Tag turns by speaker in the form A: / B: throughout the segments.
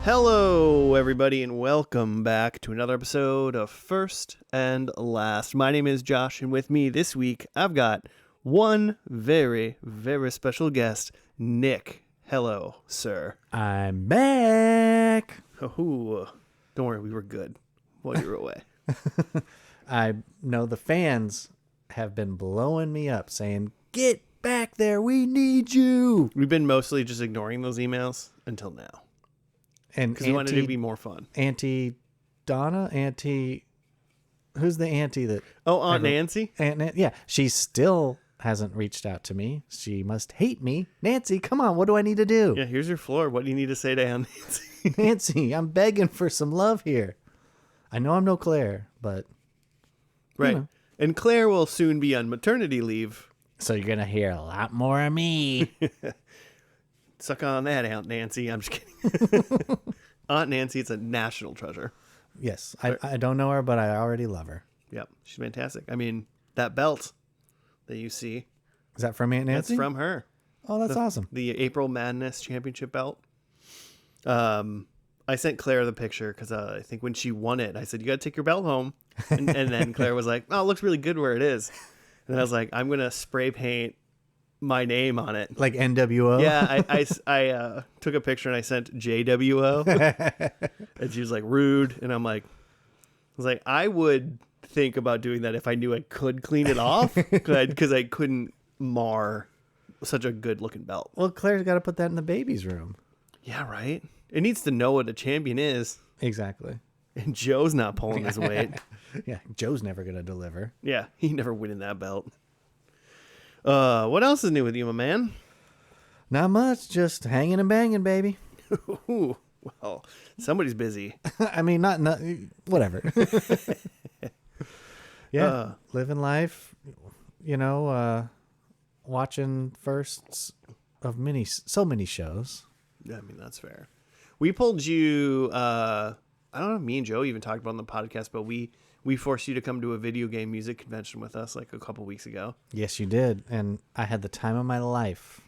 A: Hello, everybody, and welcome back to another episode of First and Last. My name is Josh, and with me this week, I've got one very, very special guest, Nick. Hello, sir.
B: I'm back.
A: Oh, don't worry, we were good while you were away.
B: I know the fans have been blowing me up saying, get back there, we need you.
A: We've been mostly just ignoring those emails until now.
B: And
A: because we wanted it to be more fun.
B: Auntie Donna, who's the auntie that?
A: Oh, Aunt Nancy?
B: Yeah, she still hasn't reached out to me. She must hate me. Nancy, come on, what do I need to do?
A: Yeah, here's your floor. What do you need to say to Aunt Nancy?
B: Nancy, I'm begging for some love here. I know I'm no Claire, but...
A: Right.
B: You know.
A: And Claire will soon be on maternity leave.
B: So you're going to hear a lot more of me.
A: Suck on that, Aunt Nancy. I'm just kidding. Aunt Nancy, it's a national treasure.
B: Yes. I don't know her, but I already love her.
A: Yep. She's fantastic. I mean, that belt that you see.
B: Is that from Aunt Nancy?
A: That's from her.
B: Oh, that's awesome.
A: The April Madness Championship belt. I sent Claire the picture because I think when she won it, I said, you got to take your belt home. And then Claire was like, oh, it looks really good where it is. And I was like, I'm going to spray paint my name on it.
B: Like NWO?
A: Yeah, I took a picture and I sent JWO. And she was like, rude. And I was like, I would think about doing that if I knew I could clean it off because I couldn't mar such a good looking belt.
B: Well, Claire's got to put that in the baby's room.
A: Yeah, right? It needs to know what a champion is.
B: Exactly.
A: And Joe's not pulling his weight.
B: Yeah, Joe's never going to deliver.
A: Yeah, he never winning that belt. What else is new with you, my man?
B: Not much, just hanging and banging, baby.
A: Ooh, well, somebody's busy.
B: I mean, not whatever. Yeah, living life, watching firsts of so many shows.
A: Yeah, I mean, that's fair. We pulled you, I don't know if me and Joe even talked about it on the podcast, but we forced you to come to a video game music convention with us like a couple weeks ago.
B: Yes, you did. And I had the time of my life.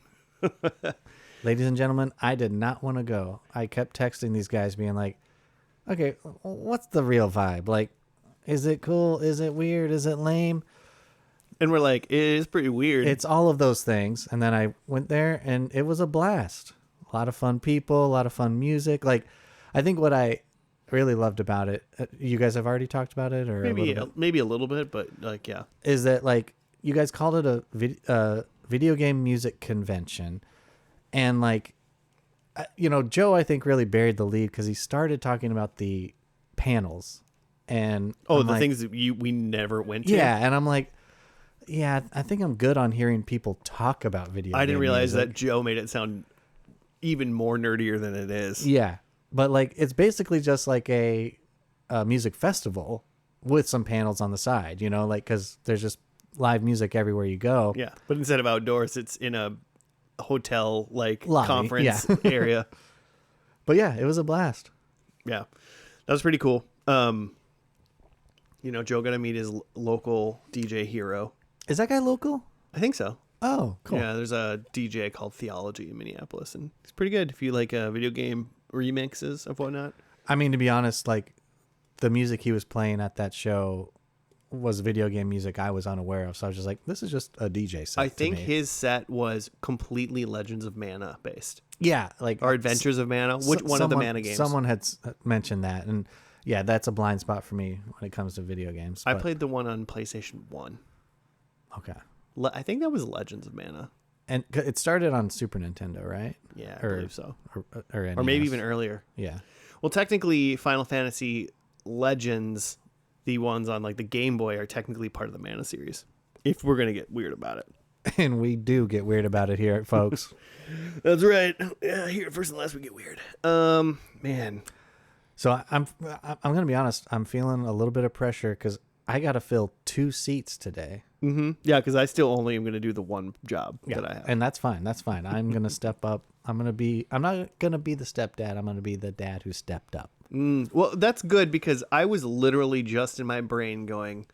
B: Ladies and gentlemen, I did not want to go. I kept texting these guys being like, okay, what's the real vibe? Like, is it cool? Is it weird? Is it lame?
A: And we're like, it is pretty weird.
B: It's all of those things. And then I went there and it was a blast. A lot of fun people, a lot of fun music. Like, I think what I really loved about it, you guys have already talked about it, or
A: maybe a little bit, but like, yeah,
B: is that like you guys called it a video game music convention, and like, Joe I think really buried the lead because he started talking about the panels, and
A: things that we never went to.
B: Yeah, and I'm like, yeah, I think I'm good on hearing people talk about video.
A: I didn't realize
B: music.
A: that Joe made it sound even more nerdier than it is.
B: Yeah. But like, it's basically just like a music festival with some panels on the side, like, cause there's just live music everywhere you go.
A: Yeah. But instead of outdoors, it's in a hotel, like
B: lobby,
A: conference area.
B: But yeah, it was a blast.
A: Yeah. That was pretty cool. Joe got to meet his local DJ hero.
B: Is that guy local?
A: I think so.
B: Oh, cool.
A: Yeah. There's a DJ called Theology in Minneapolis, and it's pretty good if you like video game remixes of whatnot.
B: I mean, to be honest, like the music he was playing at that show was video game music I was unaware of. So I was just like, this is just a DJ set.
A: I think his set was completely Legends of Mana based.
B: Yeah. Like,
A: or Adventures of Mana, one of the Mana games.
B: Someone had mentioned that. And yeah, that's a blind spot for me when it comes to video games.
A: I played the one on PlayStation 1.
B: Okay.
A: I think that was Legends of Mana.
B: And it started on Super Nintendo, right?
A: Yeah, I believe so.
B: Or
A: maybe even earlier.
B: Yeah.
A: Well, technically, Final Fantasy Legends, the ones on like the Game Boy, are technically part of the Mana series. If we're gonna get weird about it,
B: and we do get weird about it here, folks.
A: That's right. Yeah, here at First and Last we get weird. Man.
B: So I'm gonna be honest. I'm feeling a little bit of pressure because I got to fill 2 seats today.
A: Mm-hmm. Yeah, because I still only am going to do the one job that I have.
B: And that's fine. That's fine. I'm going to step up. I'm not going to be the stepdad. I'm going to be the dad who stepped up.
A: Well, that's good because I was literally just in my brain going,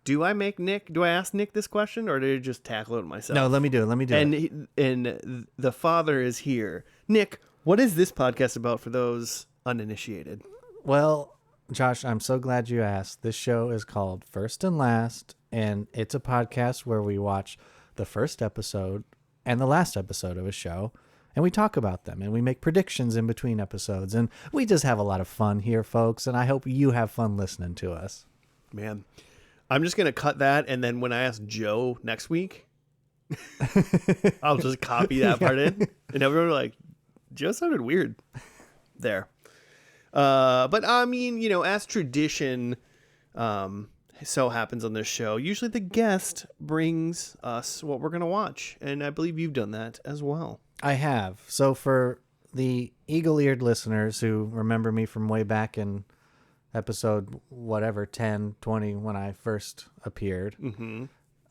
A: do I ask Nick this question or did I just tackle it myself?
B: No, let me do it.
A: And the father is here. Nick, What is this podcast about for those uninitiated?
B: Well, Josh, I'm so glad you asked. This show is called First and Last, and it's a podcast where we watch the first episode and the last episode of a show, and we talk about them, and we make predictions in between episodes, and we just have a lot of fun here, folks, and I hope you have fun listening to us.
A: Man, I'm just going to cut that, and then when I ask Joe next week, I'll just copy that part in, and everyone will be like, Joe sounded weird there. But I mean, as tradition so happens on this show, usually the guest brings us what we're going to watch. And I believe you've done that as well.
B: I have. So for the eagle-eared listeners who remember me from way back in episode, 10, 20, when I first appeared,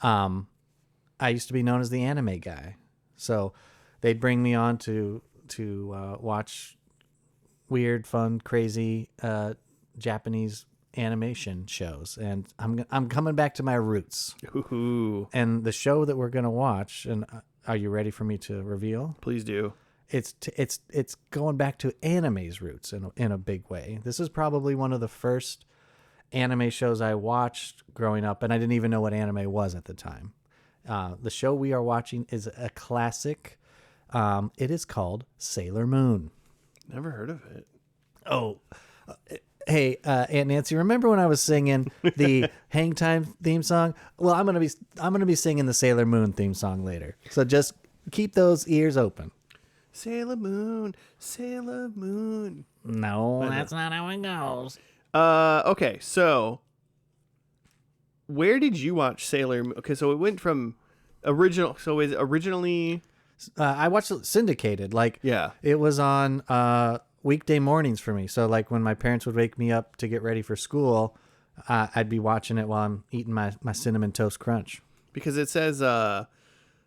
B: I used to be known as the anime guy. So they'd bring me on to watch weird, fun, crazy Japanese animation shows, and I'm coming back to my roots.
A: Ooh.
B: And the show that we're gonna watch, and are you ready for me to reveal?
A: Please do.
B: It's going back to anime's roots in a big way. This is probably one of the first anime shows I watched growing up, and I didn't even know what anime was at the time. The show we are watching is a classic. It is called Sailor Moon.
A: Never heard of it.
B: Oh, hey, Aunt Nancy, remember when I was singing the Hang Time theme song? Well, I'm gonna be singing the Sailor Moon theme song later. So just keep those ears open.
A: Sailor Moon, Sailor Moon.
B: No, that's not how it goes.
A: Okay, so where did you watch Sailor Moon? Okay, so it went from original. So is originally.
B: I watched it syndicated.
A: Yeah.
B: It was on weekday mornings for me. So when my parents would wake me up to get ready for school, I'd be watching it while I'm eating my Cinnamon Toast Crunch.
A: Because it says, I'm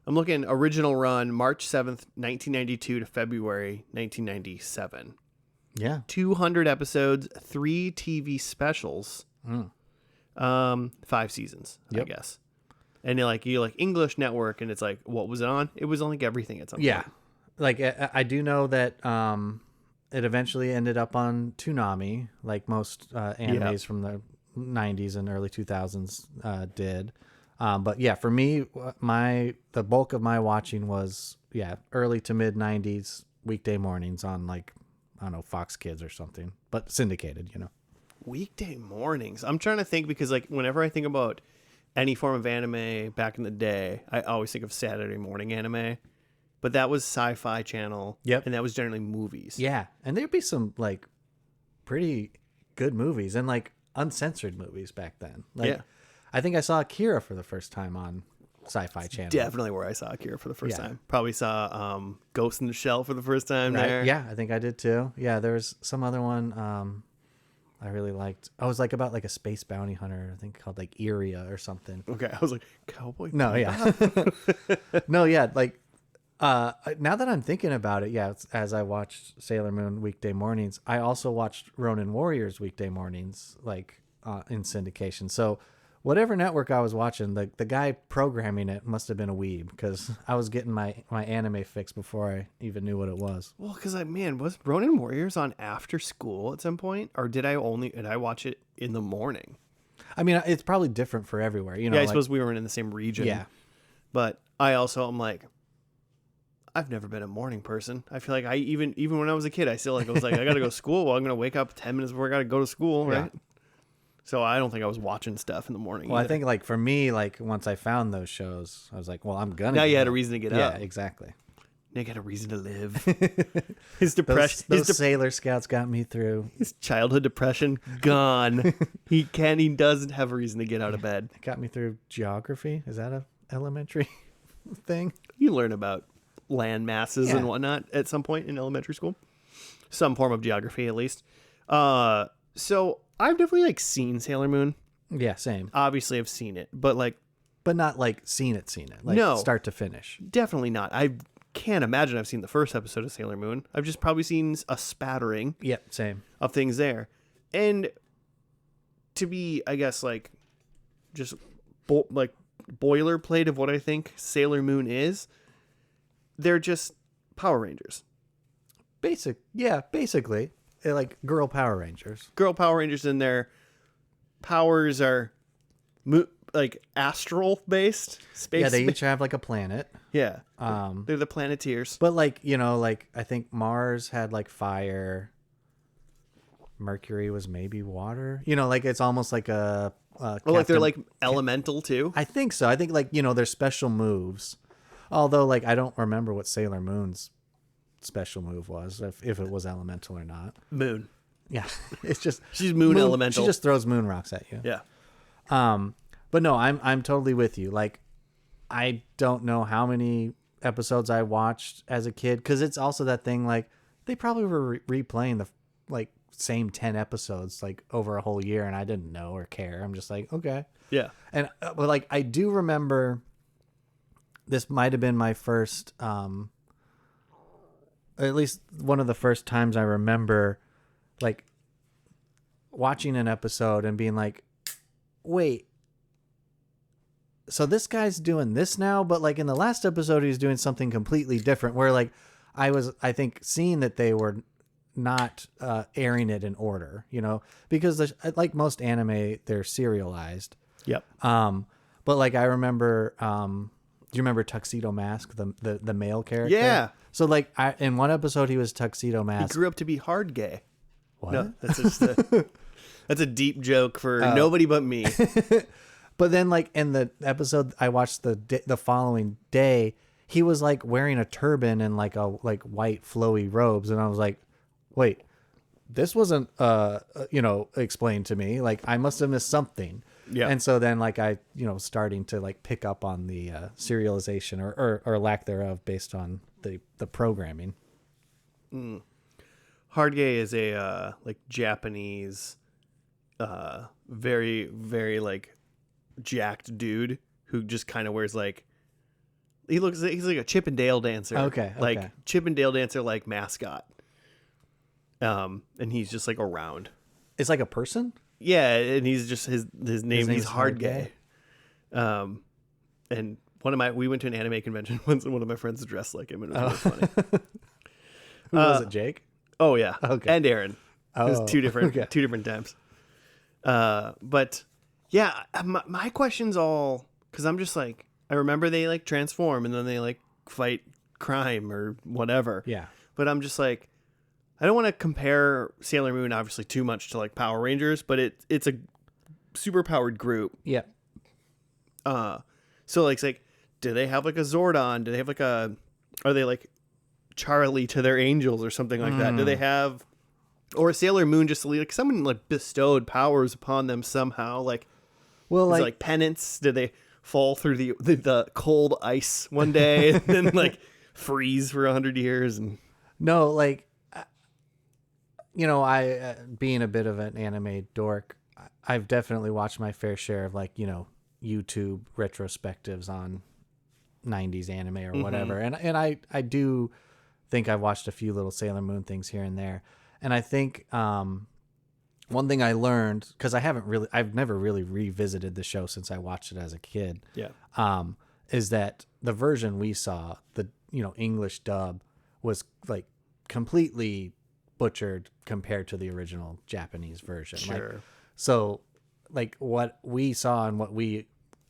A: looking original run March 7th, 1992 to February 1997.
B: Yeah.
A: 200 episodes, 3 TV specials, 5 seasons, I guess. And you like English Network, and it's like, what was it on? It was on everything at some point.
B: Yeah. I do know that it eventually ended up on Toonami, like most animes from the 90s and early 2000s did. But yeah, for me, the bulk of my watching was early to mid 90s weekday mornings on I don't know, Fox Kids or something, but syndicated,
A: Weekday mornings. I'm trying to think because whenever I think about any form of anime back in the day, I always think of Saturday morning anime, but that was Sci-Fi Channel.
B: Yep.
A: And that was generally movies.
B: Yeah. And there'd be some pretty good movies and uncensored movies back then. I think I saw Akira for the first time on Sci-Fi Channel.
A: Definitely where I saw Akira for the first time. Probably saw Ghost in the Shell for the first time there.
B: Yeah, I think I did too. Yeah, there was some other one I really liked. I was about a space bounty hunter, I think called Iria or something.
A: Okay, I was like, Cowboy?
B: No, yeah. No, yeah, now that I'm thinking about it, as I watched Sailor Moon weekday mornings, I also watched Ronin Warriors weekday mornings, in syndication. So whatever network I was watching, the guy programming it must have been a weeb, because I was getting my anime fix before I even knew what it was.
A: Well, because was Ronin Warriors on after school at some point, or did I watch it in the morning?
B: I mean, it's probably different for everywhere,
A: Yeah, I suppose we weren't in the same region.
B: Yeah,
A: but I also am I've never been a morning person. I feel like even when I was a kid, I still I was I gotta go to school. Well, I'm gonna wake up 10 minutes before I gotta go to school, right? Yeah. So I don't think I was watching stuff in the morning.
B: Well,
A: either.
B: I think for me, once I found those shows, I was well, I'm gonna.
A: Now you had a reason to get up.
B: Yeah, exactly.
A: Nick had a reason to live. His depression.
B: Those Sailor Scouts got me through.
A: His childhood depression gone. He doesn't have a reason to get out of bed.
B: It got me through geography. Is that a elementary thing?
A: You learn about land masses and whatnot at some point in elementary school. Some form of geography, at least. So I've definitely seen Sailor Moon.
B: Yeah, same.
A: Obviously, I've seen it, but
B: not seen it.
A: No,
B: start to finish.
A: Definitely not. I can't imagine I've seen the first episode of Sailor Moon. I've just probably seen a spattering.
B: Yep, same.
A: Of things there, and to be, I guess, just boilerplate of what I think Sailor Moon is. They're just Power Rangers.
B: Basically. They're like girl Power Rangers.
A: Girl Power Rangers, and their powers are like astral based, space.
B: Yeah, they each have like a planet.
A: Yeah. They're the Planeteers.
B: But like, like I think Mars had like fire. Mercury was maybe water. Like it's almost like a
A: like they're like elemental too.
B: I think so. I think like, their special moves. Although like I don't remember what Sailor Moon's special move was, if it was elemental or not.
A: Moon.
B: Yeah. It's just
A: she's moon elemental.
B: She just throws moon rocks at you.
A: Yeah.
B: But no, I'm totally with you. Like, I don't know how many episodes I watched as a kid, because it's also that thing, like, they probably were replaying the like same 10 episodes like over a whole year, and I didn't know or care. I'm just like, okay.
A: Yeah.
B: And but like I do remember this might have been my first at least one of the first times I remember like watching an episode and being like, wait, so this guy's doing this now, but like in the last episode he's doing something completely different, where like I think seeing that they were not airing it in order, because like most anime, they're serialized.
A: Yep.
B: But like I remember, do you remember Tuxedo Mask, the male character?
A: Yeah.
B: So like in one episode he was Tuxedo Mask.
A: He grew up to be hard gay.
B: What?
A: No, that's just that's a deep joke for nobody but me.
B: But then like in the episode I watched the following day, he was like wearing a turban and like white flowy robes, and I was like, wait, this wasn't explained to me. Like I must have missed something.
A: Yeah.
B: And so then like I starting to like pick up on the serialization or lack thereof based on the programming.
A: Hard gay is a like Japanese very very like jacked dude who just kind of wears like he's like a Chip and Dale dancer.
B: Okay.
A: Like Chip and Dale dancer like mascot. And he's just like around.
B: It's like a person?
A: Yeah, and he's just his name he's Hard Gay. And we went to an anime convention once, and one of my friends dressed like him, and it was really funny.
B: Who was it, Jake?
A: Oh yeah.
B: Okay.
A: And Aaron. It was two different times. But yeah, my question's all because I'm just like, I remember they like transform and then they like fight crime or whatever.
B: Yeah.
A: But I'm just like, I don't want to compare Sailor Moon obviously too much to like Power Rangers, but it's a super powered group.
B: Yeah.
A: So like, it's like, do they have like a Zordon? Do they have like are they like Charlie to their angels or something like that? Do they have, or Sailor Moon just like someone like bestowed powers upon them somehow? Like,
B: well,
A: like penance? Did they fall through the cold ice one day and then like freeze for 100 years? And
B: no, like, I being a bit of an anime dork, I've definitely watched my fair share of like, YouTube retrospectives on 90s anime or whatever. And I do think I've watched a few little Sailor Moon things here and there. And I think one thing I learned, because I've never really revisited the show since I watched it as a kid.
A: yeah.
B: Is that the version we saw, the English dub, was like completely butchered compared to the original Japanese version.
A: Sure.
B: So like what we saw and what we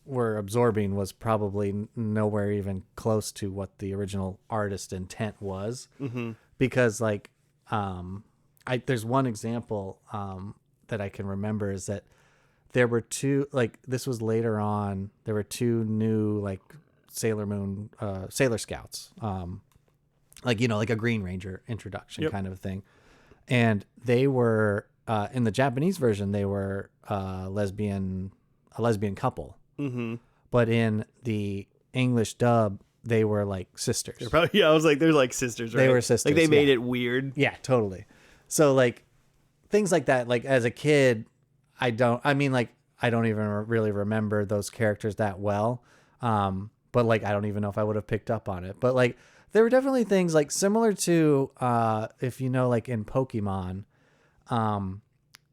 B: were absorbing was probably nowhere even close to what the original artist intent was. Mm-hmm. Because like, there's one example that I can remember is that there were two, like this was later on, there were two new like Sailor Moon, Sailor Scouts, like, like a Green Ranger introduction kind of thing. And they were, in the Japanese version, they were a lesbian couple. Mm-hmm. But in the English dub, they were like sisters.
A: They're probably, I was like, they're like sisters, right?
B: They were sisters.
A: Like they made it weird.
B: Yeah, totally. So like things like that, like as a kid, I don't even really remember those characters that well. But like, I don't even know if I would have picked up on it, but like, there were definitely things like similar to, if like in Pokemon,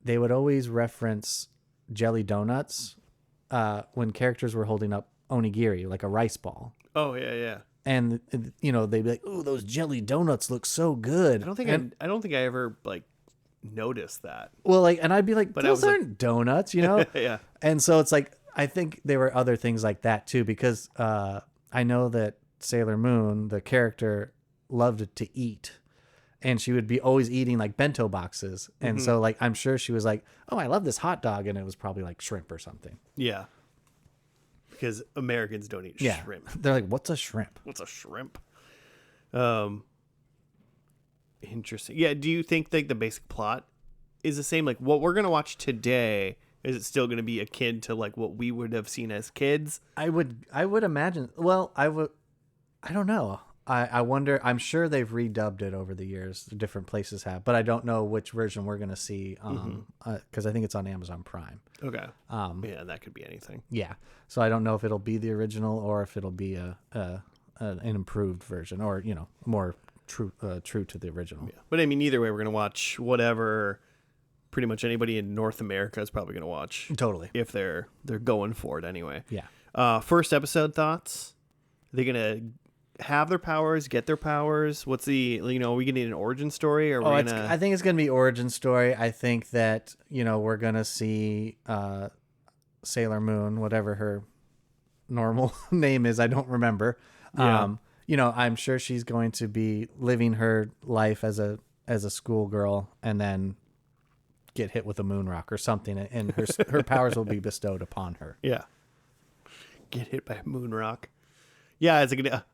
B: they would always reference jelly donuts, when characters were holding up onigiri, like a rice ball.
A: Oh yeah. Yeah.
B: and they'd be like, "Ooh, those jelly donuts look so good."
A: I don't think I ever like noticed that.
B: Well, like, and I'd be like,
A: But
B: "Those aren't donuts,"
A: Yeah.
B: And so it's like, I think there were other things like that too, because I know that Sailor Moon, the character, loved to eat, and she would be always eating like bento boxes, and so like I'm sure she was like, "Oh, I love this hot dog," and it was probably like shrimp or something.
A: Yeah. Because Americans don't eat
B: Yeah,
A: shrimp.
B: they're like, "What's a shrimp?"
A: What's a shrimp? Interesting. Yeah. Do you think like the basic plot is the same? Like what we're gonna watch today, is it still gonna be akin to like what we would have seen as kids?
B: I would imagine. Well, I don't know. I wonder. I'm sure they've redubbed it over the years. Different places have, but I don't know which version we're gonna see. Because I think it's on Amazon Prime.
A: Okay. Yeah, that could be anything.
B: Yeah. So I don't know if it'll be the original or if it'll be an improved version, or more true to the original.
A: Yeah. But I mean, either way, we're gonna watch whatever. Pretty much anybody in North America is probably gonna watch.
B: Totally.
A: If they're going for it anyway.
B: Yeah.
A: First episode thoughts. Are they gonna have their powers? Get their powers? What's the are we gonna need an origin story? Or
B: I think it's gonna be origin story. I think that we're gonna see Sailor Moon, whatever her normal name is, I don't remember.
A: Yeah.
B: I'm sure she's going to be living her life as a schoolgirl, and then get hit with a moon rock or something, and her powers will be bestowed upon her.
A: Yeah. Get hit by a moon rock. Yeah,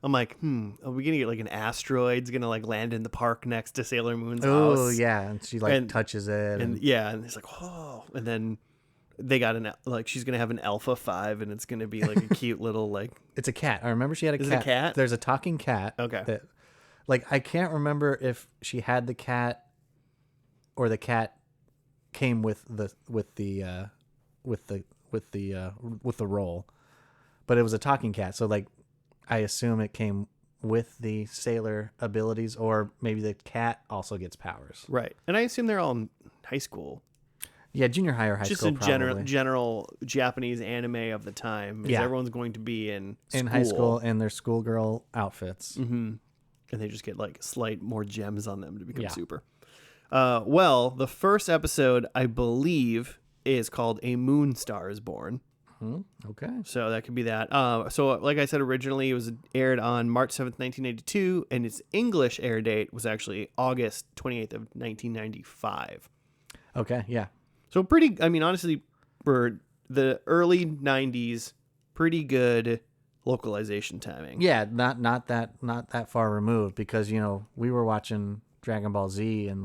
A: I'm like, are we gonna get like an asteroid's gonna like land in the park next to Sailor Moon's house?
B: Oh yeah, and she touches it,
A: and it's like, oh, and then they got she's gonna have an Alpha 5, and it's gonna be like a cute little like.
B: It's a cat. I remember she had a cat.
A: Is it a cat?
B: There's a talking cat.
A: Okay.
B: That, I can't remember if she had the cat, or the cat came with the role, but it was a talking cat. So I assume it came with the sailor abilities, or maybe the cat also gets powers.
A: Right, and I assume they're all in high school.
B: Yeah, junior high or high
A: just
B: school.
A: Just in general Japanese anime of the time.
B: Yeah,
A: everyone's going to be in
B: high school in their schoolgirl outfits,
A: and they just get like slight more gems on them to become super. Well, the first episode, I believe, is called A Moon Star is Born.
B: Okay.
A: So that could be that. So like I said, originally it was aired on March 7th, 1982, and its English air date was actually August 28th of 1995.
B: Okay, yeah.
A: So honestly, for the early 90s, pretty good localization timing.
B: Yeah, not that far removed, because, we were watching Dragon Ball Z in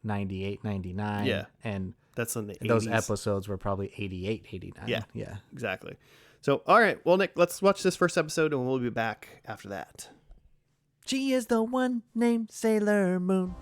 B: 98, 99.
A: Yeah.
B: And
A: that's in the 80s.
B: Those episodes were probably 88, 89.
A: Yeah.
B: Yeah.
A: Exactly. So, all right. Well, Nick, let's watch this first episode, and we'll be back after that.
B: She is the one named Sailor Moon.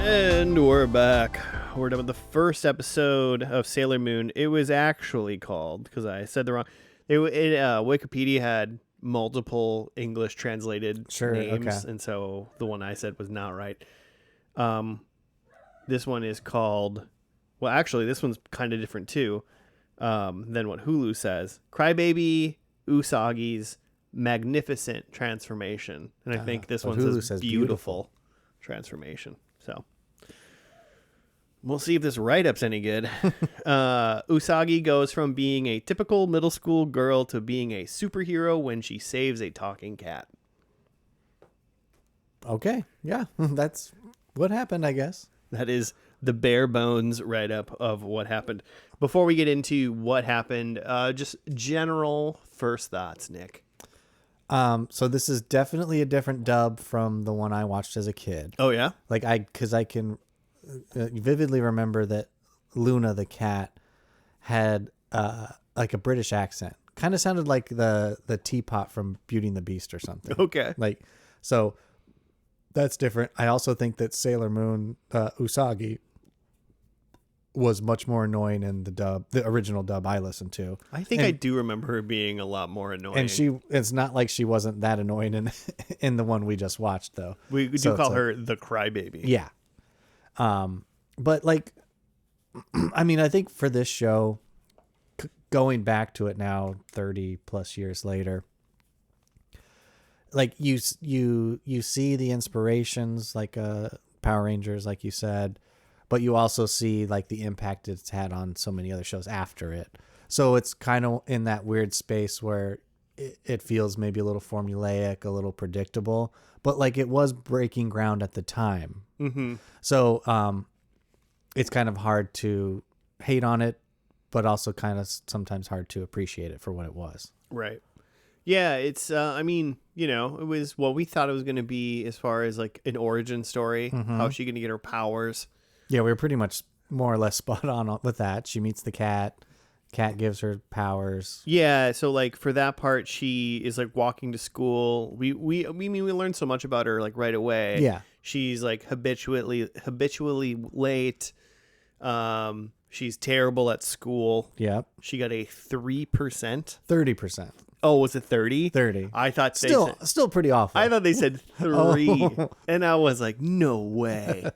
A: And we're back. We're done with the first episode of Sailor Moon. It was actually called, because I said the wrong. Wikipedia had multiple English translated names, okay. And so the one I said was not right. This one is called. Well, actually, this one's kind of different too than what Hulu says. Crybaby Usagi's Magnificent Transformation, and I think this one says beautiful Transformation. So. We'll see if this write-up's any good. Usagi goes from being a typical middle school girl to being a superhero when she saves a talking cat.
B: Okay, yeah, that's what happened, I guess.
A: That is the bare bones write-up of what happened. Before we get into what happened, just general first thoughts, Nick.
B: So this is definitely a different dub from the one I watched as a kid.
A: Oh, yeah?
B: Because I can vividly remember that Luna the cat had a British accent. Kind of sounded like the teapot from Beauty and the Beast or something.
A: Okay.
B: So that's different. I also think that Sailor Moon Usagi was much more annoying in the original dub I listened to.
A: I think I do remember her being a lot more annoying.
B: And it's not like she wasn't that annoying in the one we just watched, though.
A: We do call her the Crybaby.
B: Yeah. But I think for this show, going back to it now 30 plus years later, like you see the inspirations, like Power Rangers, like you said, but you also see like the impact it's had on so many other shows after it. So it's kind of in that weird space where it feels maybe a little formulaic, a little predictable, but like it was breaking ground at the time.
A: Mm-hmm.
B: So it's kind of hard to hate on it, but also kind of sometimes hard to appreciate it for what it was.
A: Right. Yeah, it's, I mean, you know, it was what we thought it was going to be as far as like an origin story.
B: Mm-hmm.
A: How is she going to get her powers?
B: Yeah, we were pretty much more or less spot on with that. She meets the cat. Cat gives her powers.
A: Yeah, so like for that part, she is like walking to school. We learned so much about her like right away.
B: Yeah.
A: She's like habitually late. She's terrible at school.
B: Yep.
A: She got a 3%.
B: 30%.
A: Oh, was it 30?
B: 30.
A: I thought
B: Still pretty awful.
A: I thought they said 3.
B: Oh.
A: And I was like, no way.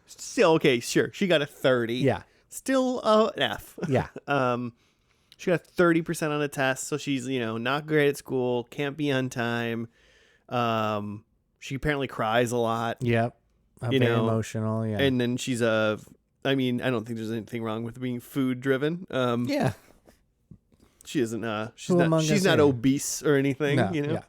A: Still, okay, sure. She got a 30.
B: Yeah.
A: Still an F.
B: Yeah.
A: She got 30% on a test, so she's, you know, not great at school, can't be on time. She apparently cries a lot.
B: Yep.
A: You
B: Very
A: know,
B: emotional. Yeah.
A: And then she's I mean, I don't think there's anything wrong with being food driven.
B: Yeah.
A: She isn't she's
B: Who among
A: not she's
B: us
A: not
B: here?
A: obese or anything,
B: No,
A: you know.
B: yeah.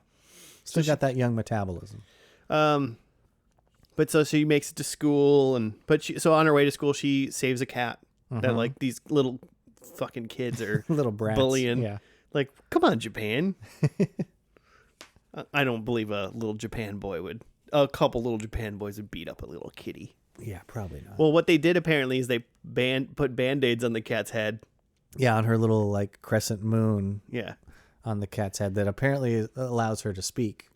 B: Still got that young metabolism.
A: But so she makes it to school, so on her way to school she saves a cat that like these little fucking kids are
B: Little brats.
A: bullying.
B: Yeah.
A: Like, come on, Japan. I don't believe a little Japan boy would. A couple little Japan boys would beat up a little kitty.
B: Yeah, probably not.
A: Well, what they did apparently is they put Band-Aids on the cat's head.
B: Yeah, on her little like crescent moon
A: Yeah.
B: on the cat's head that apparently allows her to speak.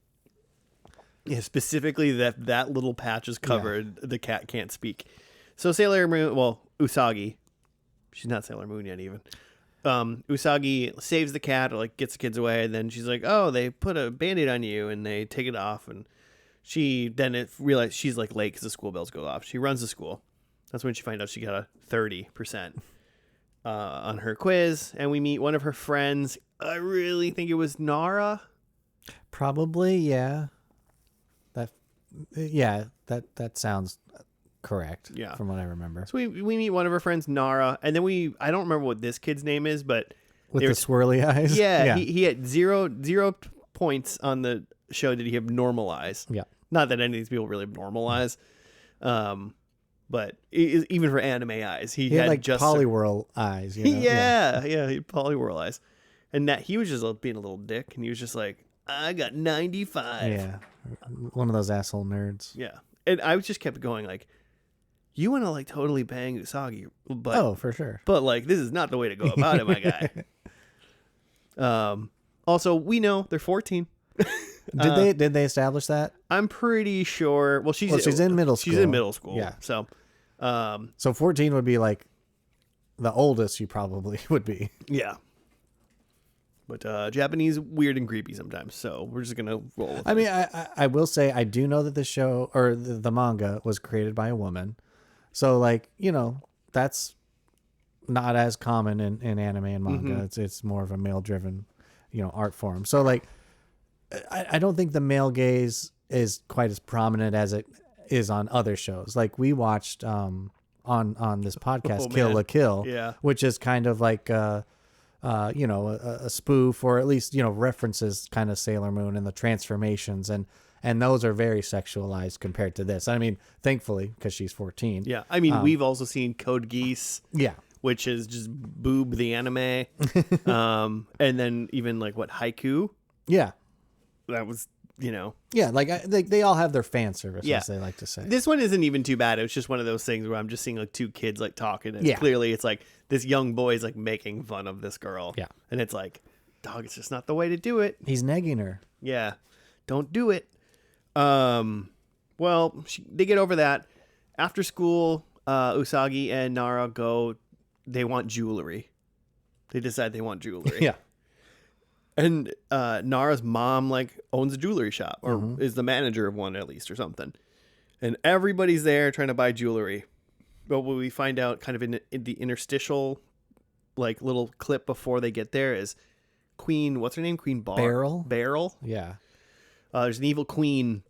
A: Yeah, specifically that little patch is covered. Yeah. The cat can't speak. So Sailor Moon, well, Usagi, she's not Sailor Moon yet even. Usagi saves the cat, or like gets the kids away, and then she's like, "Oh, they put a Band-Aid on you," and they take it off, and she then realizes she's like late because the school bells go off. She runs to school. That's when she finds out she got a 30% on her quiz, and we meet one of her friends. I really think it was Nara.
B: Probably, yeah. That sounds correct.
A: Yeah,
B: from what I remember.
A: So we meet one of her friends, Nara, and then I don't remember what this kid's name is, but
B: with the swirly eyes.
A: Yeah. He had zero points on the show. Did he have normal eyes?
B: Yeah.
A: Not that any of these people really have normal eyes, but even for anime eyes, he had
B: like
A: just
B: polywhirl eyes. You know?
A: Yeah, he had polywhirl eyes, and that he was just being a little dick, and he was just like, "I got 95."
B: Yeah, one of those asshole nerds.
A: Yeah, and I just kept going like, "You want to like totally bang Usagi, but
B: oh, for sure.
A: But like, this is not the way to go about it, my guy." Also, we know they're 14.
B: Did they establish that?
A: I'm pretty sure. Well, she's
B: in middle school.
A: She's in middle school.
B: Yeah.
A: So
B: 14 would be like the oldest you probably would be.
A: Yeah. But Japanese weird and creepy sometimes, so we're just gonna roll with
B: it. I mean, I will say I do know that the show or the manga was created by a woman, so like, you know, that's not as common in anime and manga. Mm-hmm. It's more of a male driven, you know, art form. So like, I don't think the male gaze is quite as prominent as it is on other shows. Like we watched on this podcast, Kill la Kill,
A: yeah,
B: which is kind of like you know, a spoof, or at least, you know, references kind of Sailor Moon and the transformations, and those are very sexualized compared to this. I mean, thankfully, because she's 14.
A: Yeah, I mean, we've also seen Code Geass.
B: Yeah. Which
A: is just boob the anime. And then even like what, Haiku?
B: Yeah.
A: That was, you know.
B: Yeah, like they all have their fan service,
A: yeah.
B: as they like to say.
A: This one isn't even too bad. It was just one of those things where I'm just seeing like two kids like talking, and clearly it's like this young boy is like making fun of this girl.
B: Yeah.
A: And it's like, dog, it's just not the way to do it.
B: He's negging her.
A: Yeah. Don't do it. Well, they get over that. After school, Usagi and Nara they want jewelry. They decide they want jewelry.
B: Yeah.
A: And Nara's mom like owns a jewelry shop, or is the manager of one at least, or something. And everybody's there trying to buy jewelry. But what we find out kind of in the interstitial like little clip before they get there is Queen. What's her name? Queen
B: Beryl?
A: Beryl.
B: Yeah.
A: There's an evil queen,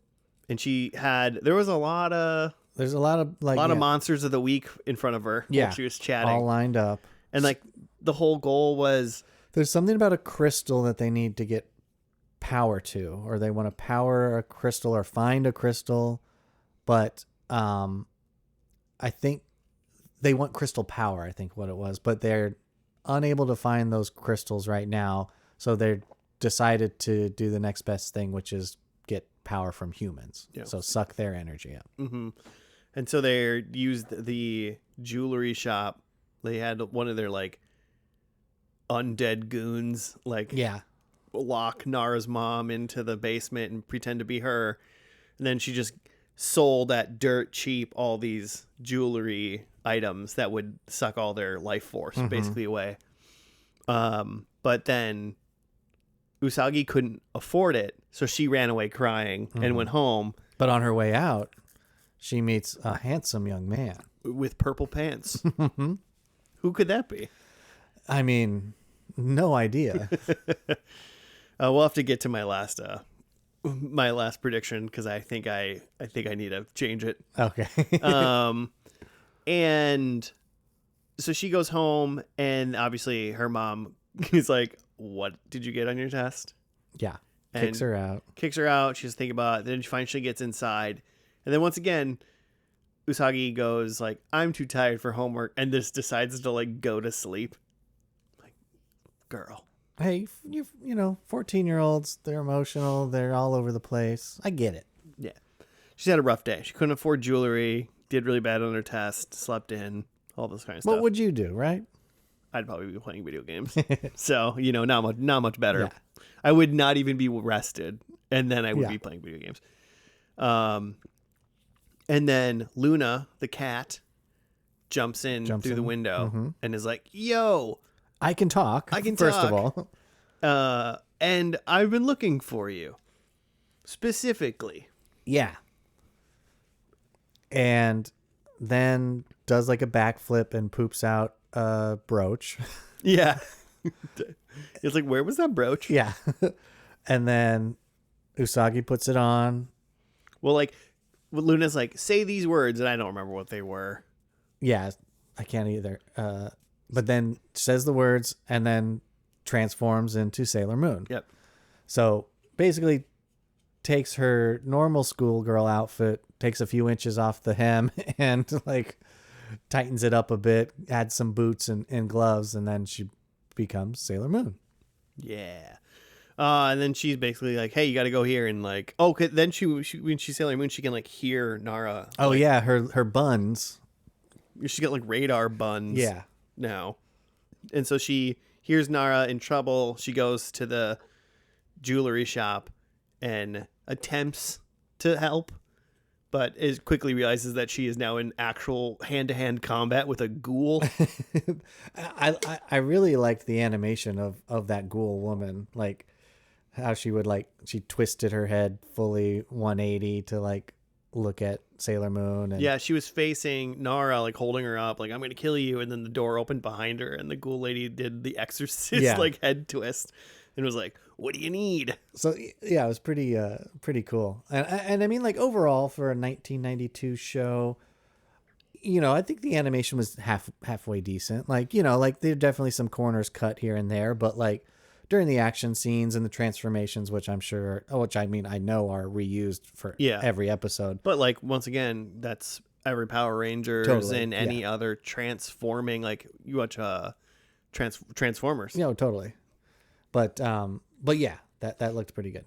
A: and there was a lot of monsters of the week in front of her.
B: Yeah.
A: While she was chatting,
B: all lined up,
A: and like the whole goal was
B: there's something about a crystal that they need to get power to, or they want to power a crystal or find a crystal, but I think they want crystal power, I think what it was, but they're unable to find those crystals right now, so they're decided to do the next best thing, which is get power from humans.
A: Yeah.
B: So suck their energy up.
A: Mm-hmm. And so they used the jewelry shop. They had one of their like undead goons lock Nara's mom into the basement and pretend to be her, and then she just sold at dirt cheap all these jewelry items that would suck all their life force basically away. But then Usagi couldn't afford it, so she ran away crying and went home.
B: But on her way out, she meets a handsome young man
A: with purple pants. Who could that be?
B: I mean, no idea.
A: We'll have to get to my last prediction because I think I need to change it.
B: Okay.
A: And so she goes home, and obviously her mom is like, "What did you get on your test?"
B: Yeah.
A: And
B: kicks her out.
A: She's thinking about it. Then she finally gets inside, and then once again, Usagi goes like, "I'm too tired for homework," and just decides to like go to sleep. Like, girl.
B: Hey, you know, 14-year-olds, they're emotional. They're all over the place. I get it.
A: Yeah. She's had a rough day. She couldn't afford jewelry, did really bad on her test, slept in, all this kind of stuff.
B: What would you do, right?
A: I'd probably be playing video games. So, not much better.
B: Yeah.
A: I would not even be rested, and then I would be playing video games. And then Luna, the cat, jumps in through the window and is like, "Yo,
B: I can talk. First of all.
A: And I've been looking for you. Specifically."
B: Yeah. And then does like a backflip and poops out a brooch.
A: Yeah. It's like, where was that brooch?
B: Yeah. And then Usagi puts it on.
A: Well, Luna's like, say these words, and I don't remember what they were.
B: Yeah, I can't either. But then says the words and then transforms into Sailor Moon.
A: Yep.
B: So basically takes her normal schoolgirl outfit, takes a few inches off the hem and like tightens it up a bit, adds some boots and gloves, and then she becomes Sailor Moon.
A: Yeah. And then she's basically like, hey, you got to go here. And like, oh, then she when she's Sailor Moon, she can like hear Nara.
B: Oh, yeah. Her buns.
A: She got like radar buns.
B: Yeah.
A: Now. And so she hears Nara in trouble. She goes to the jewelry shop and attempts to help, but it quickly realizes that she is now in actual hand-to-hand combat with a ghoul.
B: I really liked the animation of that ghoul woman, like how she would she twisted her head fully 180 to like look at Sailor Moon. And
A: yeah, she was facing Nara, like holding her up, like, I'm going to kill you. And then the door opened behind her and the ghoul lady did the exorcist like head twist and was like, what do you need?
B: So yeah, it was pretty cool. And I mean, like overall for a 1992 show, I think the animation was halfway decent. Like, like there are definitely some corners cut here and there, but like during the action scenes and the transformations, which I know are reused for every episode.
A: But like, once again, that's every Power Rangers and any other transforming, like you watch Transformers.
B: No, totally. But yeah, that looked pretty good.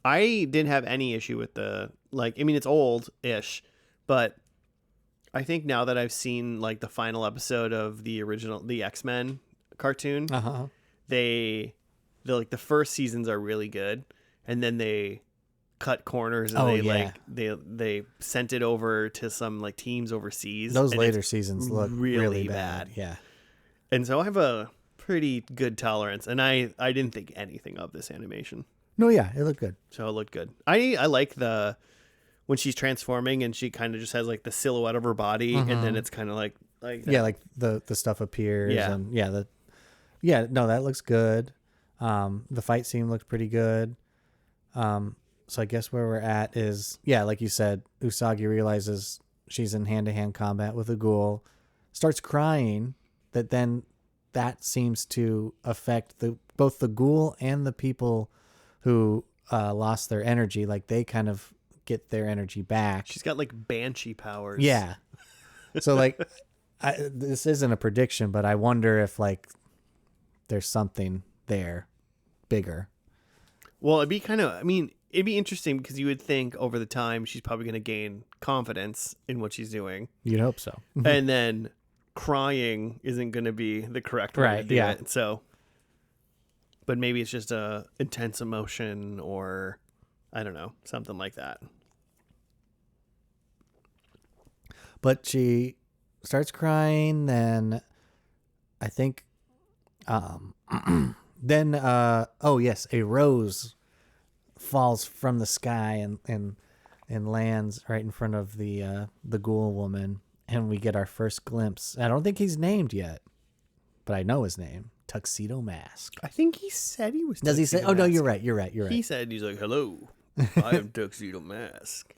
A: I didn't have any issue with it's old-ish, but I think now that I've seen like the final episode of the X-Men cartoon, the first seasons are really good, and then they cut corners and they sent it over to some like teams overseas.
B: Those later seasons look really bad.
A: Yeah. And so I have a pretty good tolerance, and I didn't think anything of this animation.
B: No, yeah, it looked good.
A: So it looked good. I like when she's transforming and she kind of just has like the silhouette of her body, and then it's kind of like
B: the stuff appears, and Yeah, no, that looks good. The fight scene looked pretty good. So I guess where we're at is, yeah, like you said, Usagi realizes she's in hand-to-hand combat with a ghoul, starts crying, that seems to affect both the ghoul and the people who lost their energy. Like they kind of get their energy back.
A: She's got like banshee powers.
B: Yeah. So like, this isn't a prediction, but I wonder if like there's something there bigger.
A: Well, it'd be it'd be interesting because you would think over the time she's probably going to gain confidence in what she's doing.
B: You'd hope so.
A: And then crying isn't going to be the correct way to do it. So, but maybe it's just a intense emotion or I don't know, something like that.
B: But she starts crying, then I think then a rose falls from the sky and lands right in front of the ghoul woman, and we get our first glimpse. I don't think he's named yet, but I know his name. Tuxedo Mask.
A: I think he said he was.
B: Does he say? Oh no, you're right.
A: He said he's like, "Hello, I am Tuxedo Mask,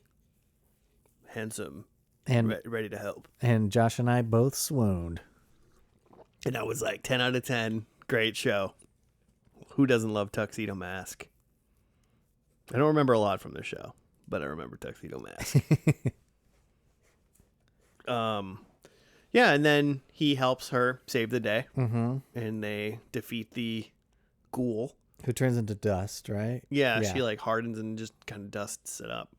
A: handsome and ready to help."
B: And Josh and I both swooned.
A: And I was like, 10 out of 10. Great show. Who doesn't love Tuxedo Mask? I don't remember a lot from the show, but I remember Tuxedo Mask. Yeah, and then he helps her save the day, and they defeat the ghoul.
B: Who turns into dust, right?
A: Yeah, she like hardens and just kind of dusts it up.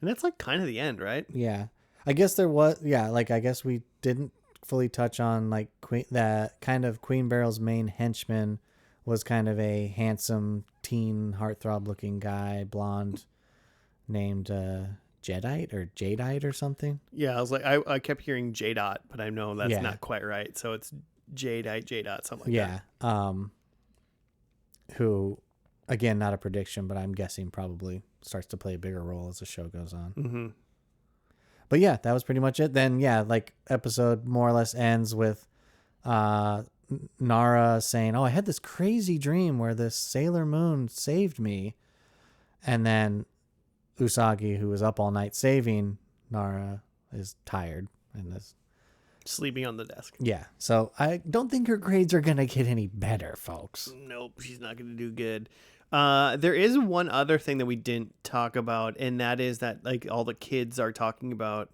A: And that's like kind of the end, right?
B: Yeah. I guess there was, I guess we didn't fully touch on like that kind of Queen Barrel's main henchman was kind of a handsome teen heartthrob looking guy, blonde, named Jadeite or something.
A: Yeah, I was like, I kept hearing J-Dot, but I know that's not quite right. So it's J-Dot, something like that.
B: Yeah. Who, again, not a prediction, but I'm guessing probably starts to play a bigger role as the show goes on.
A: Mm-hmm.
B: But yeah, that was pretty much it. Then, like episode more or less ends with Nara saying, "Oh, I had this crazy dream where this Sailor Moon saved me." And then Usagi, who was up all night saving Nara, is tired and is
A: sleeping on the desk.
B: Yeah. So I don't think her grades are going to get any better, folks.
A: Nope, she's not going to do good. There is one other thing that we didn't talk about, and that is that like all the kids are talking about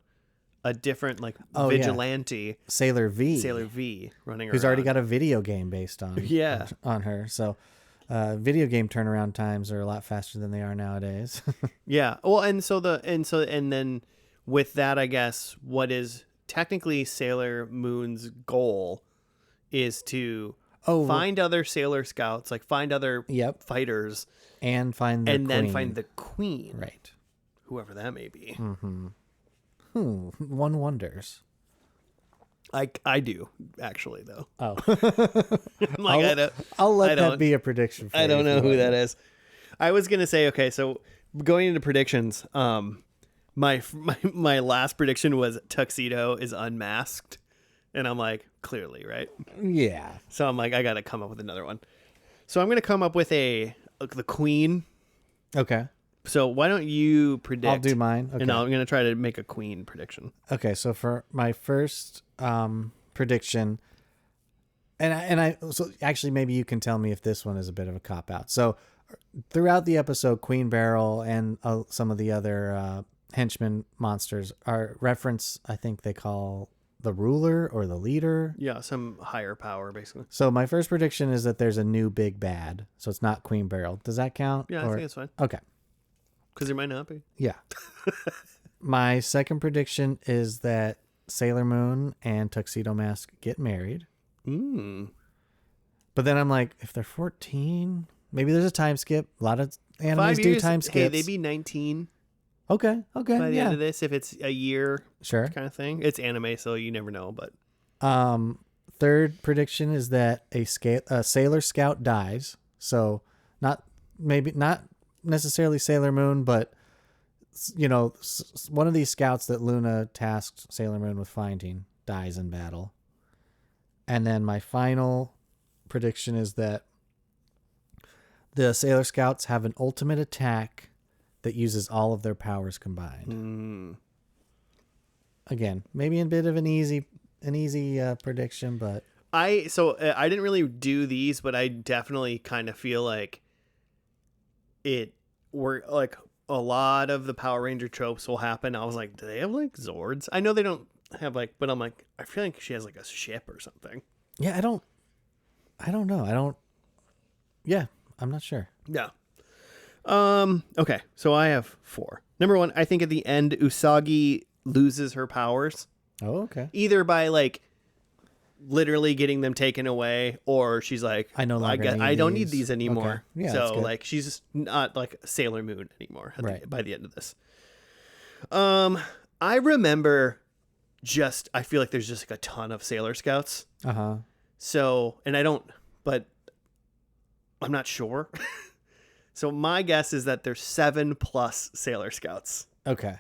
A: a different vigilante,
B: Sailor V
A: running around,
B: who's already got a video game based on on her. So video game turnaround times are a lot faster than they are nowadays.
A: Yeah. Well, and then with that, I guess what is technically Sailor Moon's goal is to find other Sailor Scouts, like find other fighters,
B: and find the queen.
A: Then find the queen,
B: right?
A: Whoever that may be.
B: Mm-hmm. One wonders.
A: I do actually though.
B: Oh,
A: I'll
B: let that be a prediction.
A: I don't know who that is. I was gonna say so going into predictions. My last prediction was Tuxedo is unmasked. And I'm like, clearly, right?
B: Yeah.
A: So I'm like, I got to come up with another one. So I'm going to come up with the queen.
B: Okay.
A: So why don't you predict?
B: I'll do mine. Okay.
A: And I'm going to try to make a queen prediction.
B: Okay. So for my first prediction, so actually maybe you can tell me if this one is a bit of a cop out. So throughout the episode, Queen Barrel and some of the other henchmen monsters are reference, I think they call the ruler or the leader.
A: Yeah, some higher power, basically.
B: So my first prediction is that there's a new big bad. So it's not Queen Barrel. Does that count?
A: Yeah, I think it's fine.
B: Okay.
A: Because there might not be.
B: Yeah. My second prediction is that Sailor Moon and Tuxedo Mask get married. But then I'm like, if they're 14, maybe there's a time skip. A lot of animes do time skips.
A: Hey, they'd be 19.
B: Okay.
A: By the end of this, if it's a year
B: kind
A: of thing. It's anime, so you never know. But
B: third prediction is that a Sailor Scout dies. So not necessarily Sailor Moon, but one of these scouts that Luna tasked Sailor Moon with finding dies in battle. And then my final prediction is that the Sailor Scouts have an ultimate attack that uses all of their powers combined. Again, maybe a bit of an easy prediction, but
A: I didn't really do these, but I definitely kind of feel like we're like a lot of the Power Ranger tropes will happen. I was like, do they have like Zords? I know they don't have like, but I'm like, I feel like she has like a ship or something.
B: yeah, I don't know. Yeah, I'm not sure.
A: Yeah. Okay, so I have 4. Number 1, I think at the end Usagi loses her powers.
B: Oh, okay.
A: Either by like literally getting them taken away, or she's like,
B: I no longer need
A: I don't need
B: these.
A: these anymore.
B: Okay. Yeah, that's
A: so
B: good.
A: like she's not like Sailor Moon anymore by the end of this. I remember I feel like there's just like a ton of Sailor Scouts.
B: Uh-huh.
A: So, but I'm not sure. So my guess is that there's 7+ Sailor Scouts.
B: Okay.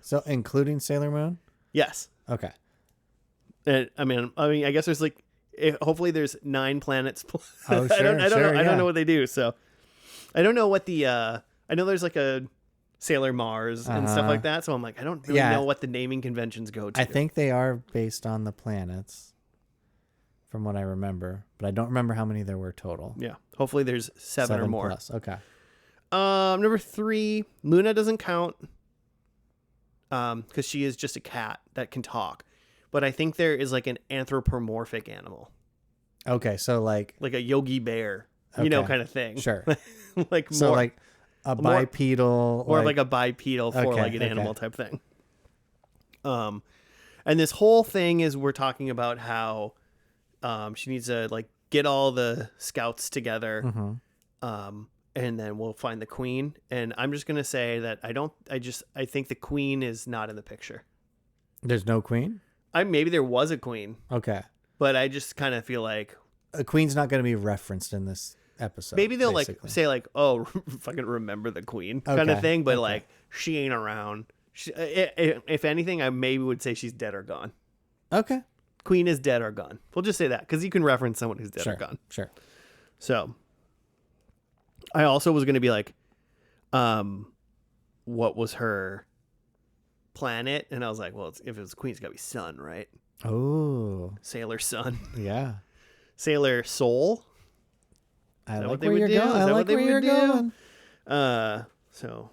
B: So including Sailor Moon?
A: Yes.
B: Okay.
A: And I mean, I guess there's like, hopefully there's 9 planets.
B: Oh, sure.
A: I don't know.
B: Yeah.
A: I don't know what they do. So I don't know what I know there's like a Sailor Mars and stuff like that. So I'm like, I don't really know what the naming conventions go to.
B: I think they are based on the planets from what I remember, but I don't remember how many there were total.
A: Yeah. Hopefully there's 7 or more.
B: Plus. Okay.
A: Number 3, Luna doesn't count. Because she is just a cat that can talk. But I think there is like an anthropomorphic animal.
B: Okay, so like
A: a Yogi Bear, kind of thing.
B: Sure.
A: Like
B: so
A: more,
B: like a bipedal,
A: or like a bipedal four-legged animal type thing. And this whole thing is we're talking about how she needs to like get all the scouts together.
B: Mm-hmm.
A: And then we'll find the queen. And I'm just gonna say that I think the queen is not in the picture.
B: There's no queen?
A: Maybe there was a queen.
B: Okay.
A: But I just kind of feel like
B: a queen's not going to be referenced in this episode.
A: Maybe they'll
B: basically.
A: like say like, oh, fucking remember the queen kind of thing. But like, she ain't around. If anything, I maybe would say she's dead or gone.
B: Okay.
A: Queen is dead or gone. We'll just say that because you can reference someone who's dead or gone.
B: Sure.
A: So I also was going to be like, what was her planet? And I was like, well, if it was queen, it's got to be sun, right?
B: Oh.
A: Sailor Sun.
B: Yeah.
A: Sailor Soul.
B: I like where you're going. I like where you're going.
A: So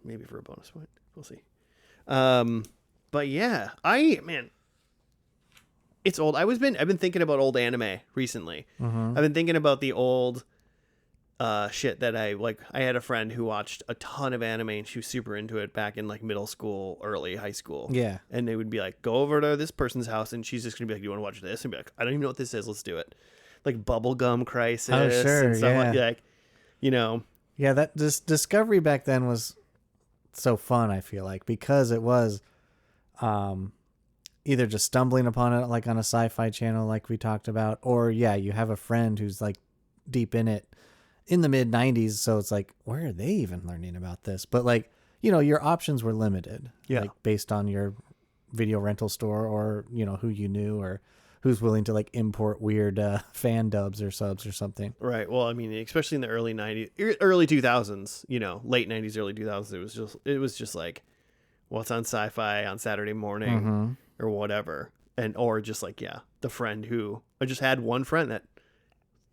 A: maybe for a bonus point. We'll see. But yeah, it's old. I've been thinking about old anime recently.
B: Mm-hmm.
A: I've been thinking about the old shit that I had a friend who watched a ton of anime and she was super into it back in like middle school, early high school.
B: Yeah.
A: And they would be like, go over to this person's house and she's just gonna be like, do you want to watch this? And be like, I don't even know what this is. Let's do it. Like Bubblegum Crisis.
B: Oh, sure.
A: And stuff
B: Yeah.
A: like,
B: Yeah, that Discovery back then was so fun, I feel like, because it was either just stumbling upon it like on a sci-fi channel like we talked about, or you have a friend who's like deep in it in the mid 90s, so it's like, where are they even learning about this? But like, your options were limited, like based on your video rental store or who you knew or who's willing to like import weird fan dubs or subs or something.
A: Right. Well, I mean, especially in the early 90s, early 2000s, late 90s, early 2000s, it was just like, what's on sci-fi on Saturday morning or whatever. Or just like, the friend who, I just had one friend that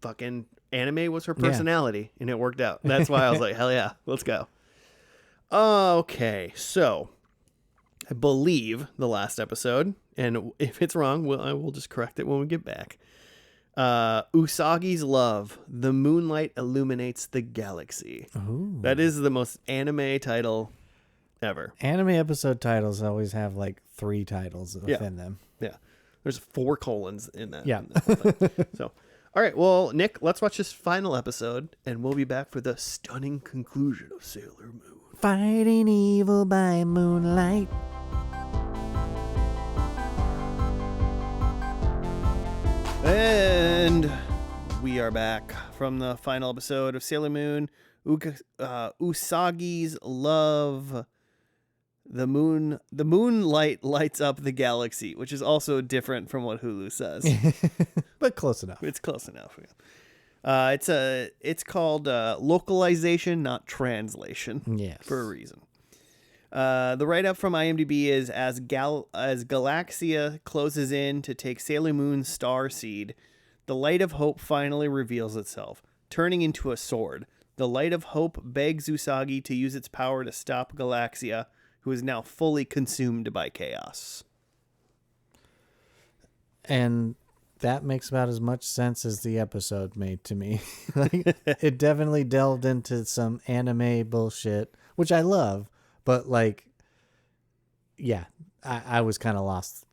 A: fucking anime was her personality and it worked out. That's why I was like, hell yeah, let's go. Okay. So I believe the last episode, and if it's wrong, I will just correct it when we get back. Usagi's love, the moonlight illuminates the galaxy.
B: Ooh.
A: That is the most anime title ever.
B: Anime episode titles always have like 3 titles within them.
A: Yeah. There's 4 colons in that.
B: Yeah.
A: In that whole thing. So, all right. Well, Nick, let's watch this final episode and we'll be back for the stunning conclusion of Sailor Moon.
B: Fighting evil by moonlight.
A: And we are back from the final episode of Sailor Moon. Usagi's love. The moonlight lights up the galaxy, which is also different from what Hulu says.
B: But close enough.
A: It's close enough. Yeah. It's called localization, not translation.
B: Yes.
A: For a reason. The write-up from IMDb is as Galaxia closes in to take Sailor Moon's star seed, the light of hope finally reveals itself, turning into a sword. The light of hope begs Usagi to use its power to stop Galaxia, who is now fully consumed by chaos.
B: And that makes about as much sense as the episode made to me. Like, it definitely delved into some anime bullshit, which I love, but like, yeah, I was kind of lost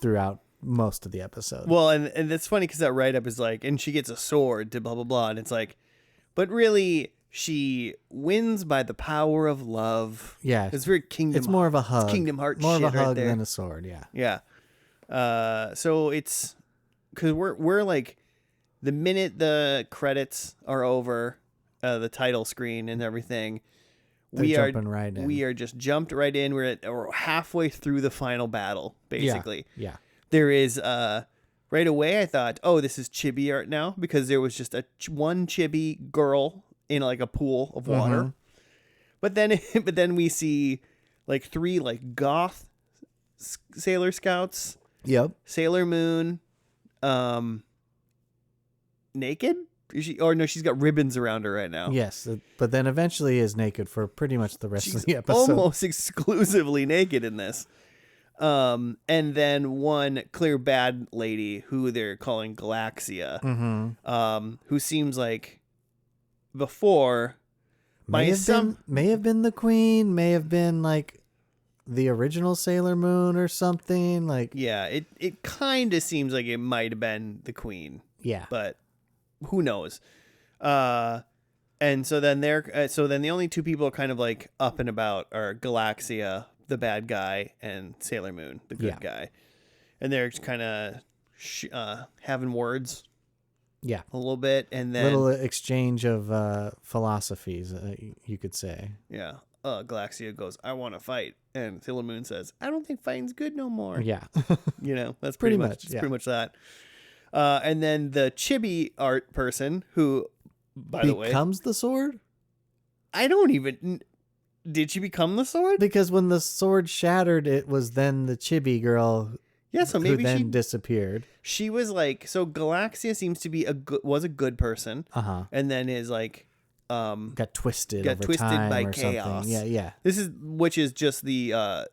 B: throughout most of the episode.
A: Well, and it's funny because that write-up is like, and she gets a sword to blah, blah, blah, and it's like, but really, she wins by the power of love.
B: Yeah.
A: It's very Kingdom.
B: It's more of a hug.
A: It's Kingdom Hearts
B: more
A: shit
B: of a hug
A: right there.
B: than a sword, yeah.
A: Yeah. So it's because we're like the minute the credits are over, the title screen and everything,
B: They're jumping right in.
A: We are just jumped right in. We're halfway through the final battle, basically.
B: Yeah.
A: There is right away I thought, oh, this is chibi art now, because there was just one chibi girl in like a pool of water. But then we see like 3 like goth Sailor Scouts.
B: Yep.
A: Sailor Moon, naked? She's got ribbons around her right now.
B: Yes, but then eventually is naked for pretty much the rest of the episode.
A: Almost exclusively naked in this. And then one clear bad lady who they're calling Galaxia, who seems like before
B: may have been the queen, may have been like the original Sailor Moon or something. Like,
A: yeah, it kind of seems like it might have been the queen.
B: Yeah,
A: but who knows? And so then the only 2 people kind of like up and about are Galaxia, the bad guy, and Sailor Moon, the good guy, and they're kind of having words.
B: Yeah,
A: a little bit, and then
B: little exchange of philosophies, you could say.
A: Yeah. Galaxia goes, I want to fight. And Sailor Moon says, I don't think fighting's good no more.
B: Yeah.
A: That's pretty much
B: yeah.
A: pretty much that. And then the chibi art person who, by the way,
B: becomes the sword?
A: I don't even... Did she become the sword?
B: Because when the sword shattered, it was then the chibi girl
A: so maybe
B: who then
A: she
B: disappeared.
A: She was like... So Galaxia seems to be was a good person. And then is like...
B: got twisted
A: by
B: or
A: chaos.
B: Something. Yeah.
A: Which is just the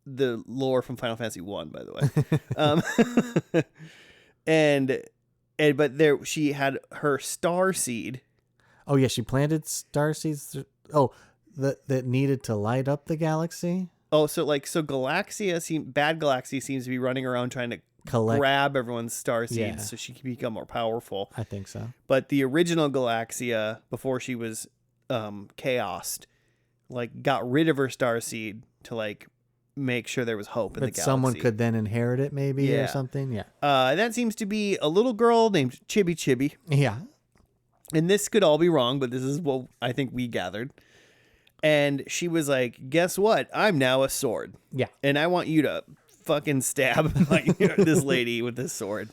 A: lore from Final Fantasy 1, by the way. But she had her star seed.
B: Oh yeah, she planted star seeds. That needed to light up the galaxy.
A: Oh, so Galaxia bad Galaxia seems to be running around trying to grab everyone's star seeds so she can become more powerful.
B: I think so.
A: But the original Galaxia, before she was chaosed, like got rid of her star seed to like make sure there was hope in the galaxy.
B: Someone could then inherit it maybe or something. Yeah.
A: And that seems to be a little girl named Chibi.
B: Yeah.
A: And this could all be wrong, but this is what I think we gathered. And she was like, guess what? I'm now a sword.
B: Yeah.
A: And I want you to fucking stab this lady with this sword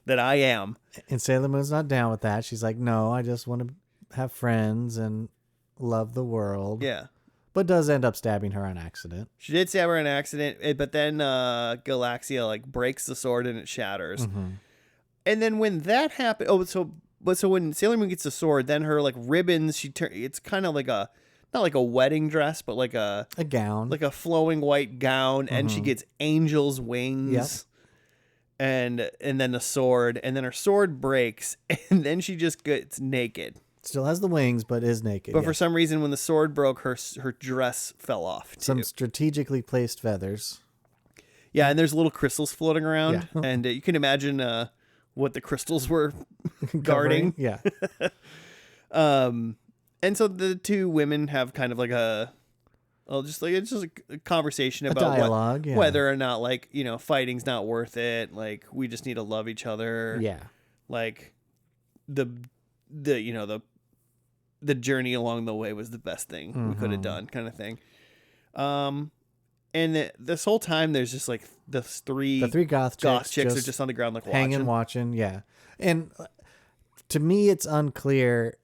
A: that I am.
B: And Sailor Moon's not down with that. She's like, no, I just want to have friends and love the world.
A: Yeah.
B: But does end up stabbing her on accident.
A: She did stab her on accident, but then Galaxia like breaks the sword and it shatters. And then when that happened, so when Sailor Moon gets the sword, then her like ribbons, it's kind of like not like a wedding dress, but like a
B: gown,
A: like a flowing white gown, and she gets angel's wings, and then the sword, and then her sword breaks, and then she just gets naked.
B: Still has the wings, but is naked.
A: But for some reason, when the sword broke, her dress fell off.
B: Some strategically placed feathers.
A: Yeah, and there's little crystals floating around, and you can imagine what the crystals were guarding.
B: Yeah.
A: And so the 2 women have kind of like it's just a conversation about
B: dialogue,
A: whether or not like, fighting's not worth it. Like we just need to love each other.
B: Yeah.
A: Like the journey along the way was the best thing we could have done, kind of thing. And this whole time, there's just like the three
B: goth
A: chicks are just on the ground, like
B: hanging, watching. Yeah, and to me, it's unclear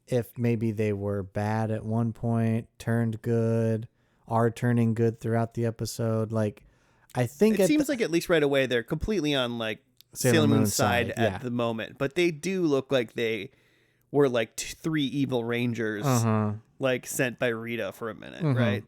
B: if maybe they were bad at one point, turned good, are turning good throughout the episode. Like, I think
A: it seems like at least right away they're completely on like Sailor Moon's side at the moment, but they do look like they were like three evil rangers, like sent by Rita for a minute, right?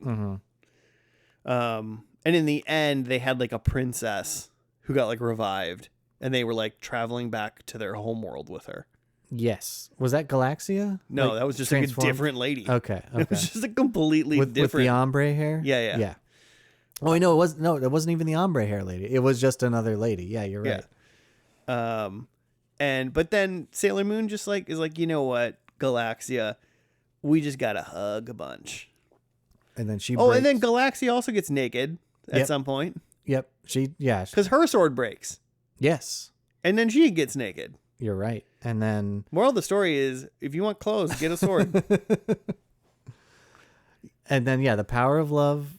A: And in the end, they had like a princess who got like revived, and they were like traveling back to their home world with her.
B: Yes. Was that Galaxia?
A: No,
B: like,
A: that was just like a different lady.
B: Okay.
A: It was just a completely different.
B: With the ombre hair?
A: Yeah.
B: Oh, no, it wasn't even the ombre hair lady. It was just another lady. Yeah, you're right.
A: But then Sailor Moon just like is like, you know what, Galaxia, we just gotta hug a bunch.
B: And then she
A: and then Galaxia also gets naked at some point.
B: Yep.
A: Because her sword breaks.
B: Yes.
A: And then she gets naked.
B: You're right. And then
A: moral of the story is, if you want clothes, get a sword.
B: And then the power of love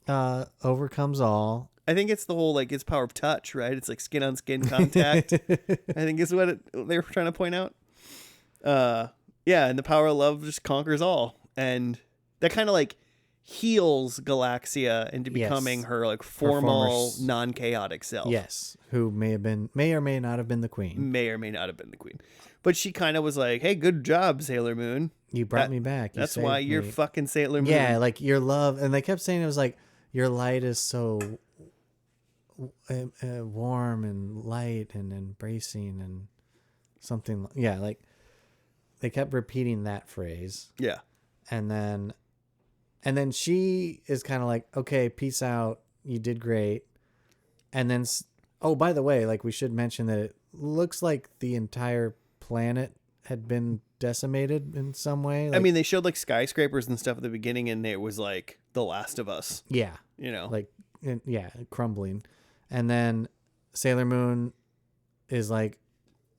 B: overcomes all.
A: I think it's the whole like it's power of touch, right? It's like skin on skin contact. I think is what they were trying to point out. And the power of love just conquers all, and that kind of like heals Galaxia into becoming her like formal, non-chaotic self.
B: Yes, who may or may not have been the queen.
A: May or may not have been the queen, but she kind of was like, "Hey, good job, Sailor Moon.
B: You brought me back.
A: That's why you're fucking Sailor Moon."
B: Yeah, like your love, and they kept saying it was like your light is so warm and light and embracing and something. Yeah, like they kept repeating that phrase.
A: Yeah,
B: and then she is kind of like, okay, peace out. You did great. And then, oh, by the way, like we should mention that it looks like the entire planet had been decimated in some way. Like,
A: I mean, they showed like skyscrapers and stuff at the beginning, and it was like The Last of Us.
B: Yeah. Like, crumbling. And then Sailor Moon is like,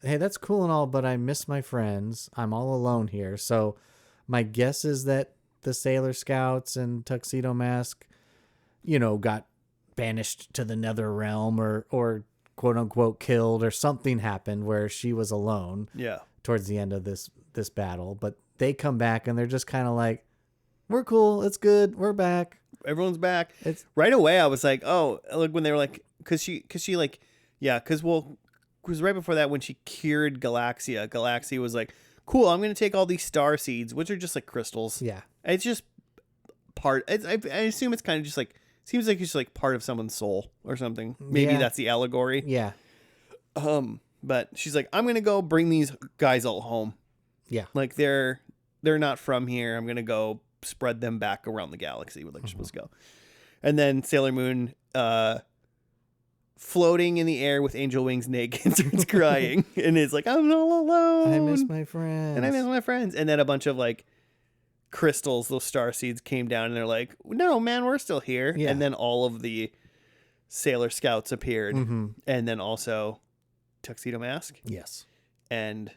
B: hey, that's cool and all, but I miss my friends. I'm all alone here. So my guess is that the Sailor Scouts and Tuxedo Mask, got banished to the nether realm or quote unquote killed, or something happened where she was alone.
A: Yeah.
B: Towards the end of this battle, but they come back and they're just kind of like, we're cool. It's good. We're back.
A: Everyone's back. It's right away. I was like, oh, look, when they were like, because right before that, when she cured Galaxia was like, cool, I'm going to take all these star seeds, which are just like crystals.
B: Yeah.
A: It's just I assume it's kind of just like, seems like it's like part of someone's soul or something. Maybe that's the allegory.
B: Yeah.
A: But she's like, I'm going to go bring these guys all home.
B: Yeah.
A: Like they're not from here. I'm going to go spread them back around the galaxy where they're supposed to go. And then Sailor Moon, floating in the air with angel wings naked, starts crying and is like, I'm all alone.
B: I miss my friends.
A: And then a bunch of like crystals, those star seeds came down and they're like, no, man, we're still here.
B: Yeah.
A: And then all of the Sailor Scouts appeared. And then also Tuxedo Mask.
B: Yes.
A: And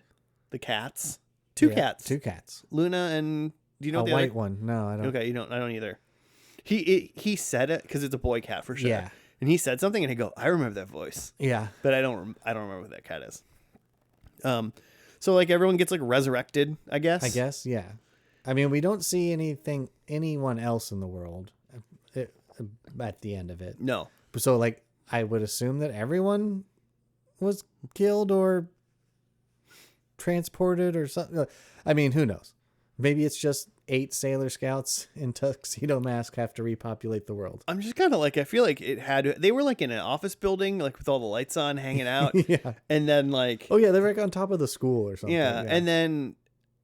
A: the cats. Two cats. Luna and do you know
B: a
A: the
B: white
A: other
B: one? No, I don't.
A: Okay, you don't. I don't either. He said it because it's a boy cat for sure.
B: Yeah.
A: And he said something, and I go, I remember that voice.
B: Yeah.
A: But I don't remember what that cat is. So like everyone gets like resurrected, I guess.
B: Yeah. I mean, we don't see anyone else in the world at the end of it.
A: No.
B: So like, I would assume that everyone was killed or transported or something. I mean, who knows? Maybe it's just 8 Sailor Scouts in Tuxedo Mask have to repopulate the world.
A: I'm just kind of like, I feel like they were like in an office building, like with all the lights on, hanging out.
B: Yeah.
A: And then like,
B: oh yeah, they're like on top of the school or something.
A: Yeah. And then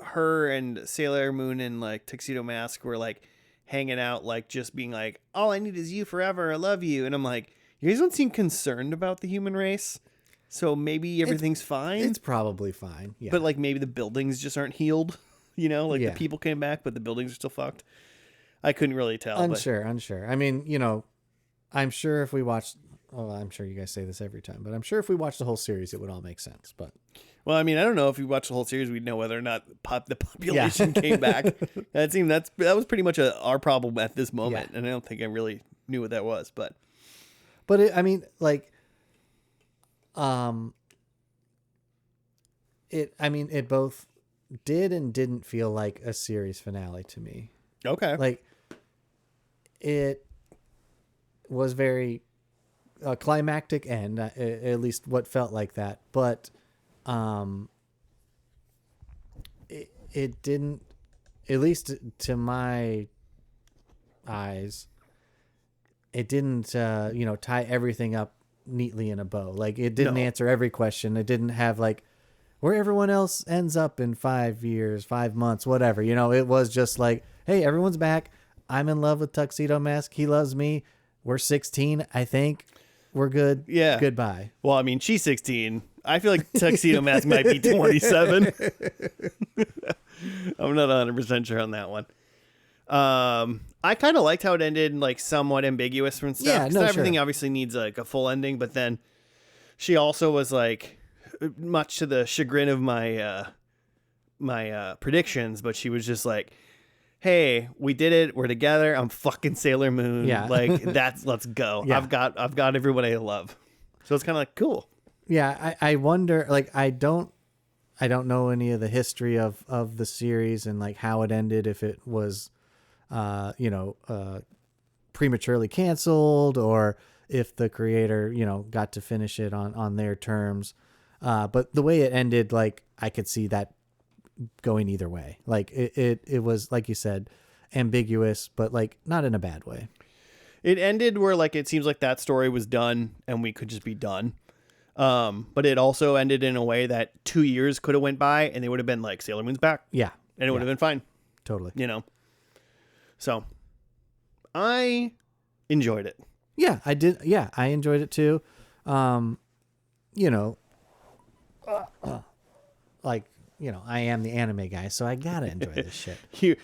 A: her and Sailor Moon and like Tuxedo Mask were like hanging out, like just being like, all I need is you forever. I love you. And I'm like, you guys don't seem concerned about the human race. So maybe everything's fine.
B: It's probably fine. Yeah.
A: But like maybe the buildings just aren't healed. The people came back, but the buildings are still fucked. I couldn't really tell.
B: Unsure. I mean, I'm sure if we watched well, I'm sure you guys say this every time, but I'm sure if we watched the whole series, it would all make sense. But
A: Well, I mean, I don't know if we watched the whole series, we'd know whether or not the population came back. That was pretty much our problem at this moment, and I don't think I really knew what that was. But
B: I mean, like, it both did and didn't feel like a series finale to me.
A: okay,
B: Like, it was very climactic end, at least what felt like that. But it didn't, at least to my eyes, it didn't tie everything up neatly in a bow. Like, it didn't answer every question. It didn't have like where everyone else ends up in 5 years, 5 months, whatever. It was just like, hey, everyone's back. I'm in love with Tuxedo Mask. He loves me. We're 16, I think. We're good.
A: Yeah.
B: Goodbye.
A: Well, I mean, she's 16. I feel like Tuxedo Mask might be 27. I'm not 100% sure on that one. I kind of liked how it ended, like somewhat ambiguous and stuff.
B: Yeah, no,
A: everything
B: sure.
A: obviously needs like a full ending, but then she also was like, much to the chagrin of my predictions, but she was just like, "Hey, we did it. We're together. I'm fucking Sailor Moon.
B: Yeah.
A: Like let's go.
B: Yeah.
A: I've got everyone I love." So it's kind of like cool.
B: Yeah, I wonder, like, I don't know any of the history of the series and like how it ended, if it was prematurely canceled or if the creator, got to finish it on their terms. But the way it ended, like, I could see that going either way. Like, it was, like you said, ambiguous, but like not in a bad way.
A: It ended where like it seems like that story was done and we could just be done. But it also ended in a way that 2 years could have went by and they would have been like, Sailor Moon's back.
B: Yeah.
A: And it would have been fine.
B: Totally.
A: So I enjoyed it.
B: Yeah, I did. Yeah, I enjoyed it too. I am the anime guy, so I gotta enjoy this shit.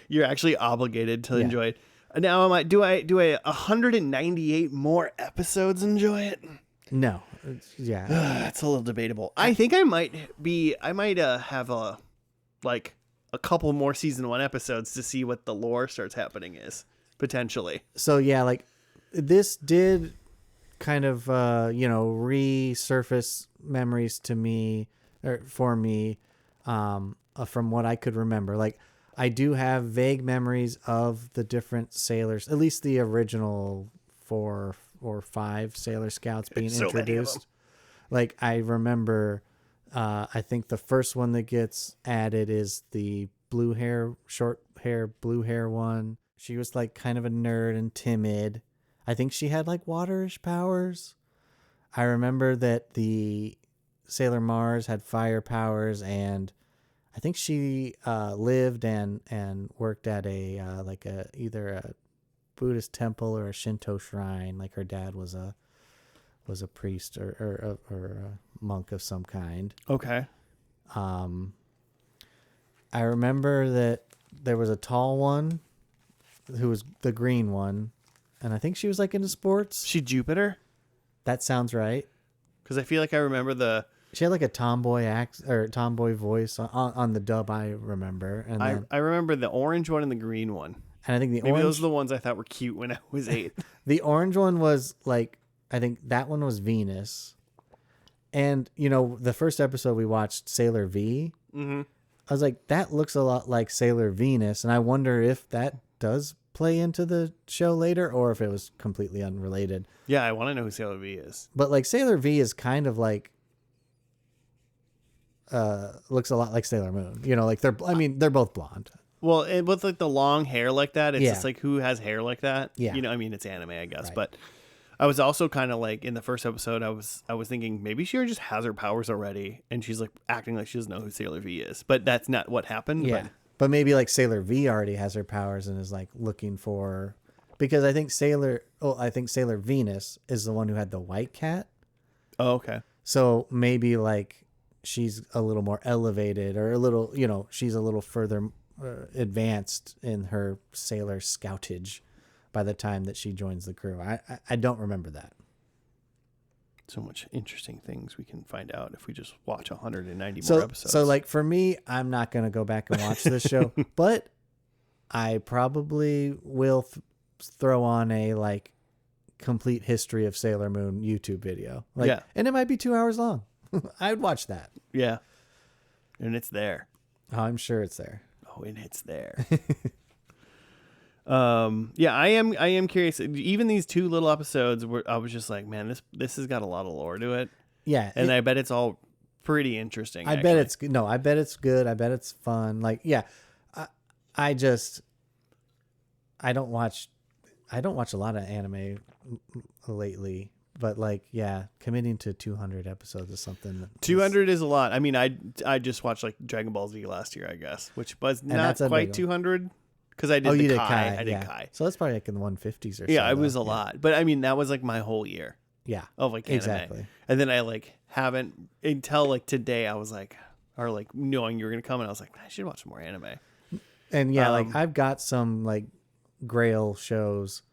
A: You're actually obligated to enjoy it. Now, do I 198 more episodes enjoy it?
B: No,
A: That's a little debatable. I think I might have a couple more season 1 episodes to see what the lore starts happening is potentially.
B: So yeah, like this did kind of resurface memories to me, or for me, from what I could remember. Like, I do have vague memories of the different sailors, at least the original 4 or 5 Sailor Scouts being
A: So
B: introduced. Like, I remember, I think the first one that gets added is the short hair, blue hair one. She was like kind of a nerd and timid. I think she had like waterish powers. I remember that the Sailor Mars had fire powers, and I think she lived and worked at either a Buddhist temple or a Shinto shrine. Like, her dad was a priest or a monk of some kind.
A: Okay.
B: I remember that there was a tall one who was the green one, and I think she was like into sports.
A: She Jupiter?
B: That sounds right.
A: Because I feel like I remember
B: she had like a tomboy tomboy voice on the dub, I remember. And
A: I remember the orange one and the green one.
B: And I think
A: maybe those are the ones I thought were cute when I was 8.
B: The orange one was like, I think that one was Venus. And, the first episode we watched, Sailor V, I was like, that looks a lot like Sailor Venus. And I wonder if that does play into the show later or if it was completely unrelated.
A: Yeah, I want to know who Sailor V is.
B: But like, Sailor V is kind of like, looks a lot like Sailor Moon. Like they're both blonde.
A: Well, with like the long hair like that, it's
B: Yeah.
A: just like, who has hair like that?
B: Yeah.
A: It's anime, I guess.
B: Right.
A: But I was also kind of like, in the first episode, I was thinking maybe she just has her powers already, and she's like acting like she doesn't know who Sailor V is. But that's not what happened.
B: Yeah. But maybe like Sailor V already has her powers and is like looking for, because I think Sailor Venus is the one who had the white cat.
A: Oh, okay.
B: So maybe like she's a little more elevated, or a little, she's a little further advanced in her sailor scoutage by the time that she joins the crew. I don't remember that.
A: So much interesting things we can find out if we just watch 190 more episodes.
B: So like for me, I'm not going to go back and watch this show, but I probably will throw on a like complete history of Sailor Moon YouTube video. Like,
A: yeah.
B: And it might be 2 hours long. I'd watch that.
A: Yeah. And it's there.
B: Oh, I'm sure it's there.
A: Oh, and it's there. Yeah, I am curious. Even these 2 little episodes where I was just like, man, this has got a lot of lore to it.
B: Yeah.
A: And I bet it's all pretty interesting.
B: I bet it's good. I bet it's good. I bet it's fun. Like, yeah, I don't watch a lot of anime lately, but like, yeah, committing to 200 episodes is something.
A: 200 is a lot. I mean, I just watched like Dragon Ball Z last year, I guess, which was not quite 200 because I did Kai. I did Kai.
B: So that's probably like in the 150s or so.
A: Yeah, it was a lot. But I mean, that was like my whole year.
B: Yeah.
A: Of like anime.
B: Exactly.
A: And then I like haven't until like today I was like, or like knowing you were going to come and I was like, I should watch some more anime.
B: And yeah, like I've got some like Grail shows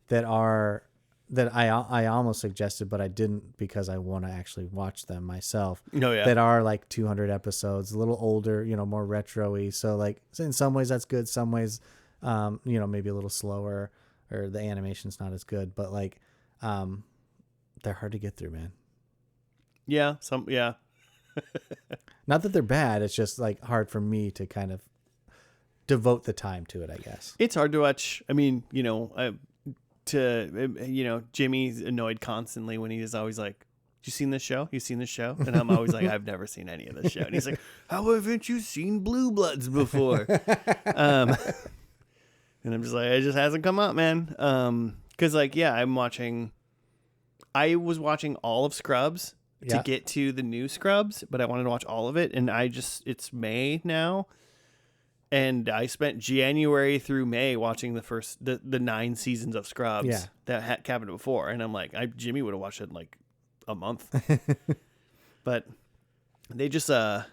B: that I almost suggested, but I didn't because I want to actually watch them myself.
A: Oh, yeah.
B: That are like 200 episodes, a little older, more retro-y. So like in some ways that's good. Some ways, maybe a little slower or the animation's not as good, but like, they're hard to get through, man.
A: Yeah.
B: Not that they're bad. It's just like hard for me to kind of devote the time to it, I guess.
A: It's hard to watch. I mean, Jimmy's annoyed constantly when he's always like, you seen this show? You seen this show? And I'm always like, I've never seen any of this show. And he's like, how haven't you seen Blue Bloods before? And I'm just like, it just hasn't come up, man. Because like, yeah, I was watching all of Scrubs to get to the new Scrubs, but I wanted to watch all of it. And it's May now. And I spent January through May watching the 9 seasons of Scrubs that happened before. And I'm like, Jimmy would have watched it in like a month. But they just suck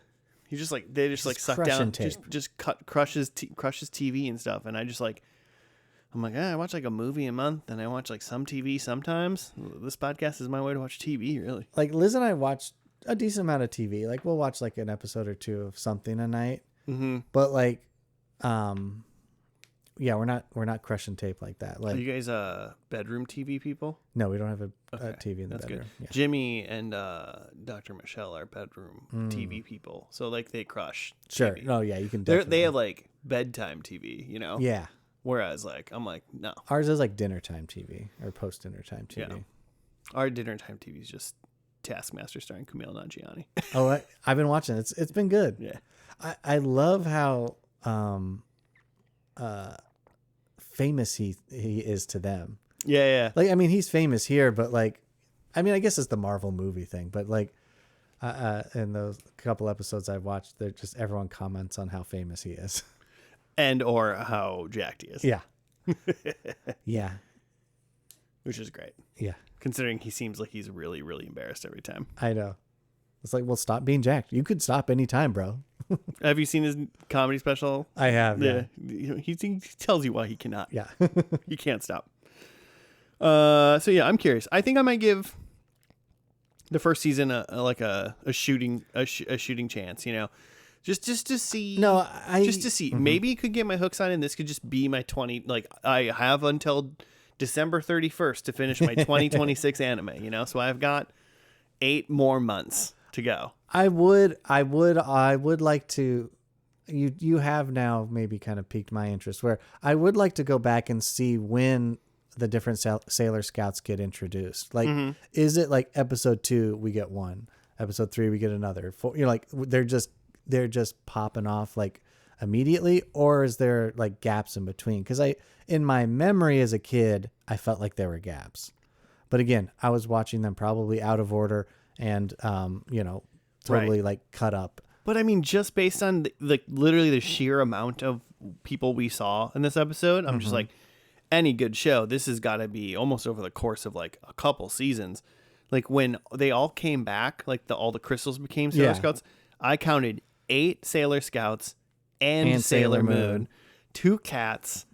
A: down, crushes TV and stuff. And I'm like, I watch like a movie a month and I watch like some TV sometimes. This podcast is my way to watch TV, really.
B: Like Liz and I watch a decent amount of TV. Like we'll watch like an episode or 2 of something a night. Mm-hmm. But like, yeah, we're not crushing tape like that. Like,
A: are you guys bedroom TV people?
B: No, we don't have a TV in the bedroom. Good.
A: Yeah. Jimmy and Dr. Michelle are bedroom TV people, so like they crush.
B: Sure.
A: TV.
B: Oh yeah, you can. Definitely.
A: They have like bedtime TV,
B: Yeah.
A: Whereas like I'm like no.
B: Ours is like dinner time TV or post dinner time TV.
A: Yeah. Our dinner time TV is just Taskmaster starring Kumail Nanjiani.
B: Oh, I've been watching. It's been good.
A: Yeah.
B: I love how famous he is to them.
A: Yeah.
B: Like, I mean, he's famous here, but like, I mean, I guess it's the Marvel movie thing, but like, in those couple episodes I've watched, they're just everyone comments on how famous he is,
A: and or how jacked he is.
B: Yeah, yeah,
A: which is great.
B: Yeah,
A: considering he seems like he's really, really embarrassed every time.
B: I know. It's like, well, stop being jacked. You could stop anytime, bro.
A: Have you seen his comedy special?
B: I have. Yeah.
A: He tells you why he cannot.
B: Yeah.
A: He can't stop. So yeah, I'm curious. I think I might give the first season a shooting chance. Just to see.
B: No,
A: just to see. Mm-hmm. Maybe it could get my hooks on, and this could just be my 20. Like I have until December 31st to finish my 2026 anime. So I've got 8 more months to go.
B: I would like to. You have now maybe kind of piqued my interest. Where I would like to go back and see when the different Sailor Scouts get introduced. Like, is it like episode 2 we get one, episode 3 we get another? 4, like they're just popping off like immediately, or is there like gaps in between? Because in my memory as a kid, I felt like there were gaps. But again, I was watching them probably out of order and, totally like cut up.
A: But I mean, just based on literally the sheer amount of people we saw in this episode, I'm just like, any good show, this has got to be almost over the course of like a couple seasons. Like when they all came back, like all the crystals became Sailor Scouts, I counted 8 Sailor Scouts and Sailor Moon, 2 cats,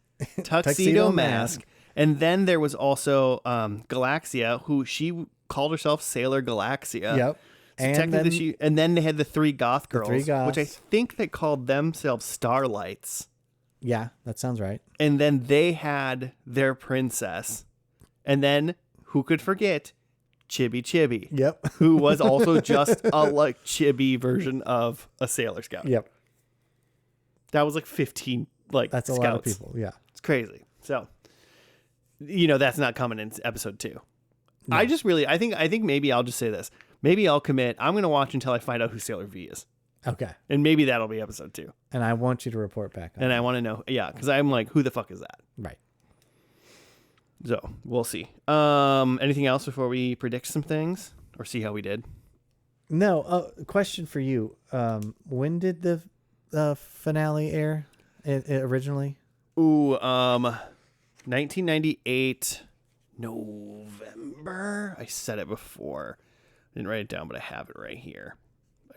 A: Tuxedo Mask. And then there was also Galaxia, who she called herself Sailor Galaxia.
B: Yep.
A: So
B: And
A: technically
B: then-
A: and then they had the three goth girls,
B: three goths.
A: which I think they called themselves Starlights.
B: Yeah, that sounds right.
A: And then they had their princess. And then who could forget Chibi Chibi,
B: Yep.
A: who was also just a like chibi version of a Sailor Scout.
B: Yep.
A: That was like 15 like
B: That's a
A: scouts.
B: lot of people. Yeah.
A: It's crazy. So, that's not coming in episode 2.
B: No.
A: I think maybe I'll just say this. Maybe I'll commit. I'm going to watch until I find out who Sailor V is.
B: Okay.
A: And maybe that'll be episode 2.
B: And I want you to report back on
A: And
B: that.
A: I want to know. Yeah, because I'm like, who the fuck is that?
B: Right.
A: So we'll see. Anything else before we predict some things or see how we did?
B: No, question for you. When did the finale air originally?
A: Ooh, 1998 November. I said it before. I didn't write it down, but I have it right here.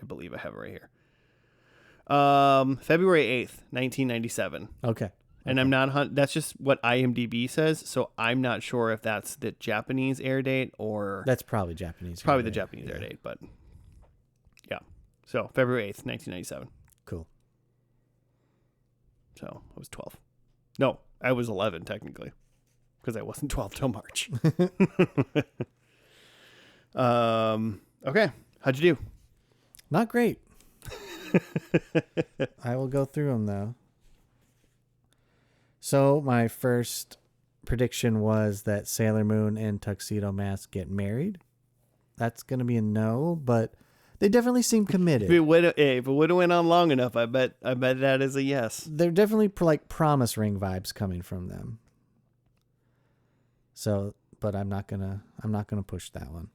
A: I believe I have it right here. February 8th, 1997.
B: Okay.
A: And I'm not, that's just what IMDb says. So I'm not sure if that's the Japanese air date or.
B: That's probably Japanese.
A: It's probably the Japanese air date, but yeah. So February 8th, 1997.
B: Cool.
A: So I was 12. No, I was 11 technically because I wasn't 12 till March. Okay. How'd you do?
B: Not great. I will go through them though. So my first prediction was that Sailor Moon and Tuxedo Mask get married. That's going to be a no, but they definitely seem committed.
A: If it would have went on long enough, I bet that is a yes.
B: They're definitely like promise ring vibes coming from them. So, but I'm not gonna push that one.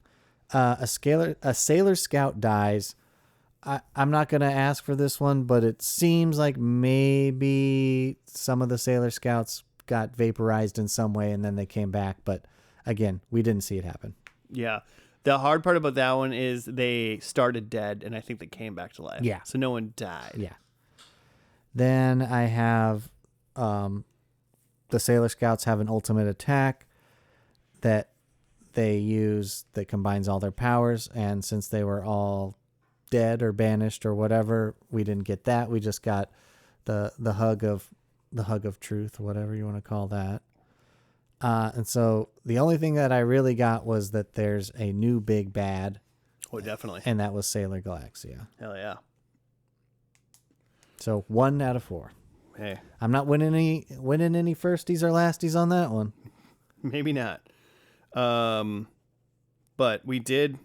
B: A Sailor Scout dies. I'm not gonna ask for this one, but it seems like maybe some of the Sailor Scouts got vaporized in some way and then they came back. But again, we didn't see it happen.
A: Yeah. The hard part about that one is they started dead, and I think they came back to life.
B: Yeah.
A: So no one died.
B: Yeah. Then I have the Sailor Scouts have an ultimate attack that they use that combines all their powers, and since they were all dead or banished or whatever, we didn't get that. We just got the hug of truth, whatever you want to call that. And so the only thing that I really got was that there's a new big bad.
A: Oh, definitely.
B: And that was Sailor Galaxia.
A: Hell yeah.
B: So 1 out of 4.
A: Hey,
B: I'm not winning any firsties or lasties on that one.
A: maybe not. But we did.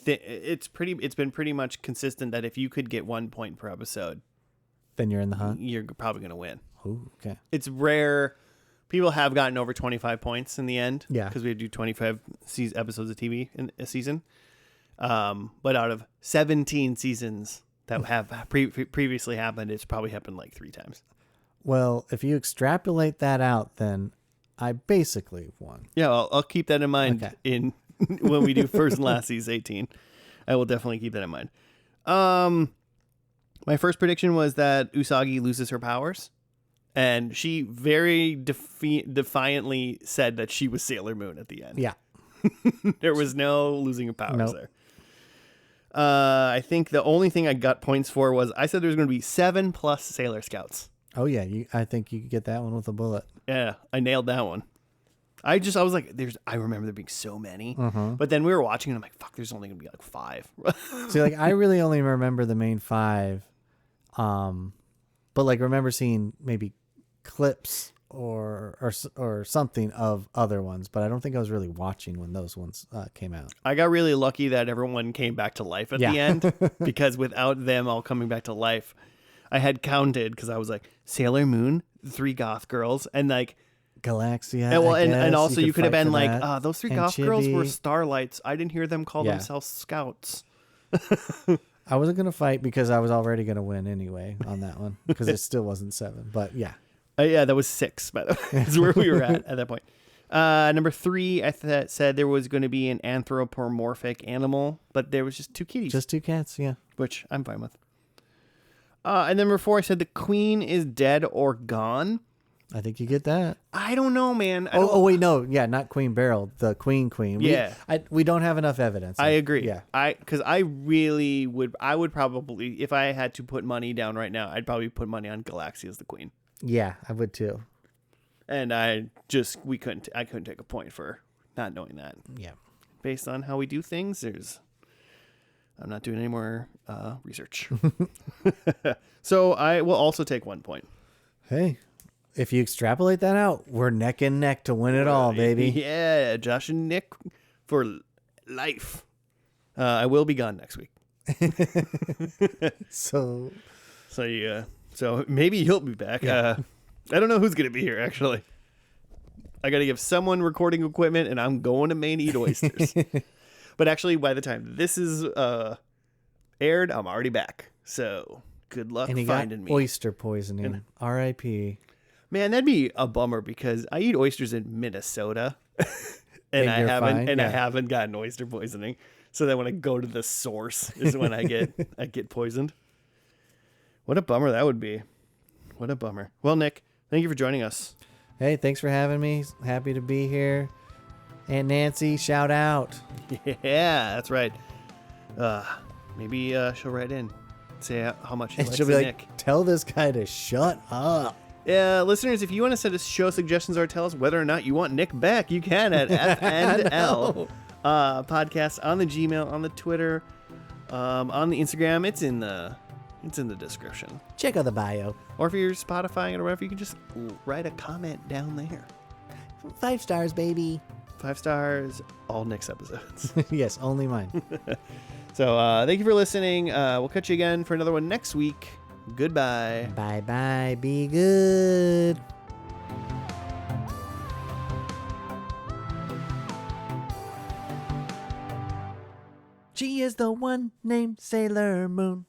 A: It's been pretty much consistent that if you could get 1 point per episode,
B: Then you're in the hunt.
A: you're probably gonna win.
B: Ooh, okay.
A: It's rare. People have gotten over 25 points in the end.
B: Yeah.
A: Because we do 25 episodes of TV in a season. But out of 17 seasons that have previously happened, it's probably happened like 3 times.
B: Well, if you extrapolate that out, then I basically won.
A: Yeah, I'll keep that in mind
B: Okay.
A: when we do first and last season 18. I will definitely keep that in mind. My first prediction was that Usagi loses her powers. And she very defiantly said that she was Sailor Moon at the end.
B: Yeah.
A: There was no losing of powers
B: Nope.
A: there. I think the only thing I got points for was I said there was going to be 7+ Sailor Scouts.
B: Oh yeah, I think you could get that one with a bullet.
A: Yeah, I nailed that one. I was like, I remember there being so many, but then we were watching and I'm like, fuck, there's only going to be like 5.
B: See, like I really only remember the main 5, but like remember seeing maybe clips or something of other ones, but I don't think I was really watching when those ones came out.
A: I got really lucky that everyone came back to life at the end because without them all coming back to life, I had counted because I was like Sailor Moon, 3 goth girls, and like
B: Galaxia.
A: and also you could have been like, those 3
B: And
A: goth girls were
B: Chibi.
A: Starlights. I didn't hear them call
B: Yeah.
A: themselves Scouts.
B: I wasn't gonna fight because I was already gonna win anyway on that one because it still wasn't 7. But yeah,
A: Yeah, that was 6, by the way. Is where we were at that point. Number 3, I said there was going to be an anthropomorphic animal, but there was just 2 kitties,
B: just 2 cats. Yeah.
A: which I'm fine with. And then number 4, I said the queen is dead or gone.
B: I think you get that.
A: I don't know, man.
B: Wait, no, yeah, not Queen Beryl, the Queen.
A: Yeah.
B: We don't have enough evidence.
A: I agree.
B: Yeah,
A: because I really would. I would probably, if I had to put money down right now, I'd probably put money on Galaxy as the queen.
B: yeah, I would too.
A: And I couldn't take a point for not knowing that.
B: Yeah,
A: Based on how we do things, I'm not doing any more research. So I will also take 1 point.
B: hey, if you extrapolate that out, we're neck and neck to win it all, baby.
A: Yeah, Josh and Nick for life. I will be gone next week.
B: So
A: maybe he'll be back.
B: Yeah.
A: I don't know who's going to be here, actually. I got to give someone recording equipment, and I'm going to Maine to eat oysters. But actually, by the time this is aired, I'm already back. So good luck
B: and he
A: finding
B: got
A: me.
B: oyster poisoning. R.I.P.
A: Man, that'd be a bummer because I eat oysters in Minnesota, and I
B: you're
A: haven't
B: fine?
A: I
B: Yeah.
A: haven't gotten oyster poisoning. So then when I go to the source is when I get poisoned. What a bummer that would be. What a bummer. Well, Nick, thank you for joining us.
B: Hey, thanks for having me. Happy to be here. Aunt Nancy, shout out.
A: Yeah, that's right. Maybe she'll write in, say how much she
B: And
A: likes
B: she'll be like,
A: Nick.
B: tell this guy to shut up.
A: Yeah, listeners, if you want to send us show suggestions or tell us whether or not you want Nick back, you can at FNL podcast on the Gmail, on the Twitter, on the Instagram. It's in the description.
B: Check out the bio.
A: Or if you're Spotifying or whatever, you can just write a comment down there.
B: 5 stars, baby.
A: 5 stars, all Nick's episodes.
B: Yes, only mine.
A: So thank you for listening. We'll catch you again for another one next week. Goodbye.
B: Bye-bye. Be good. She is the one named Sailor Moon.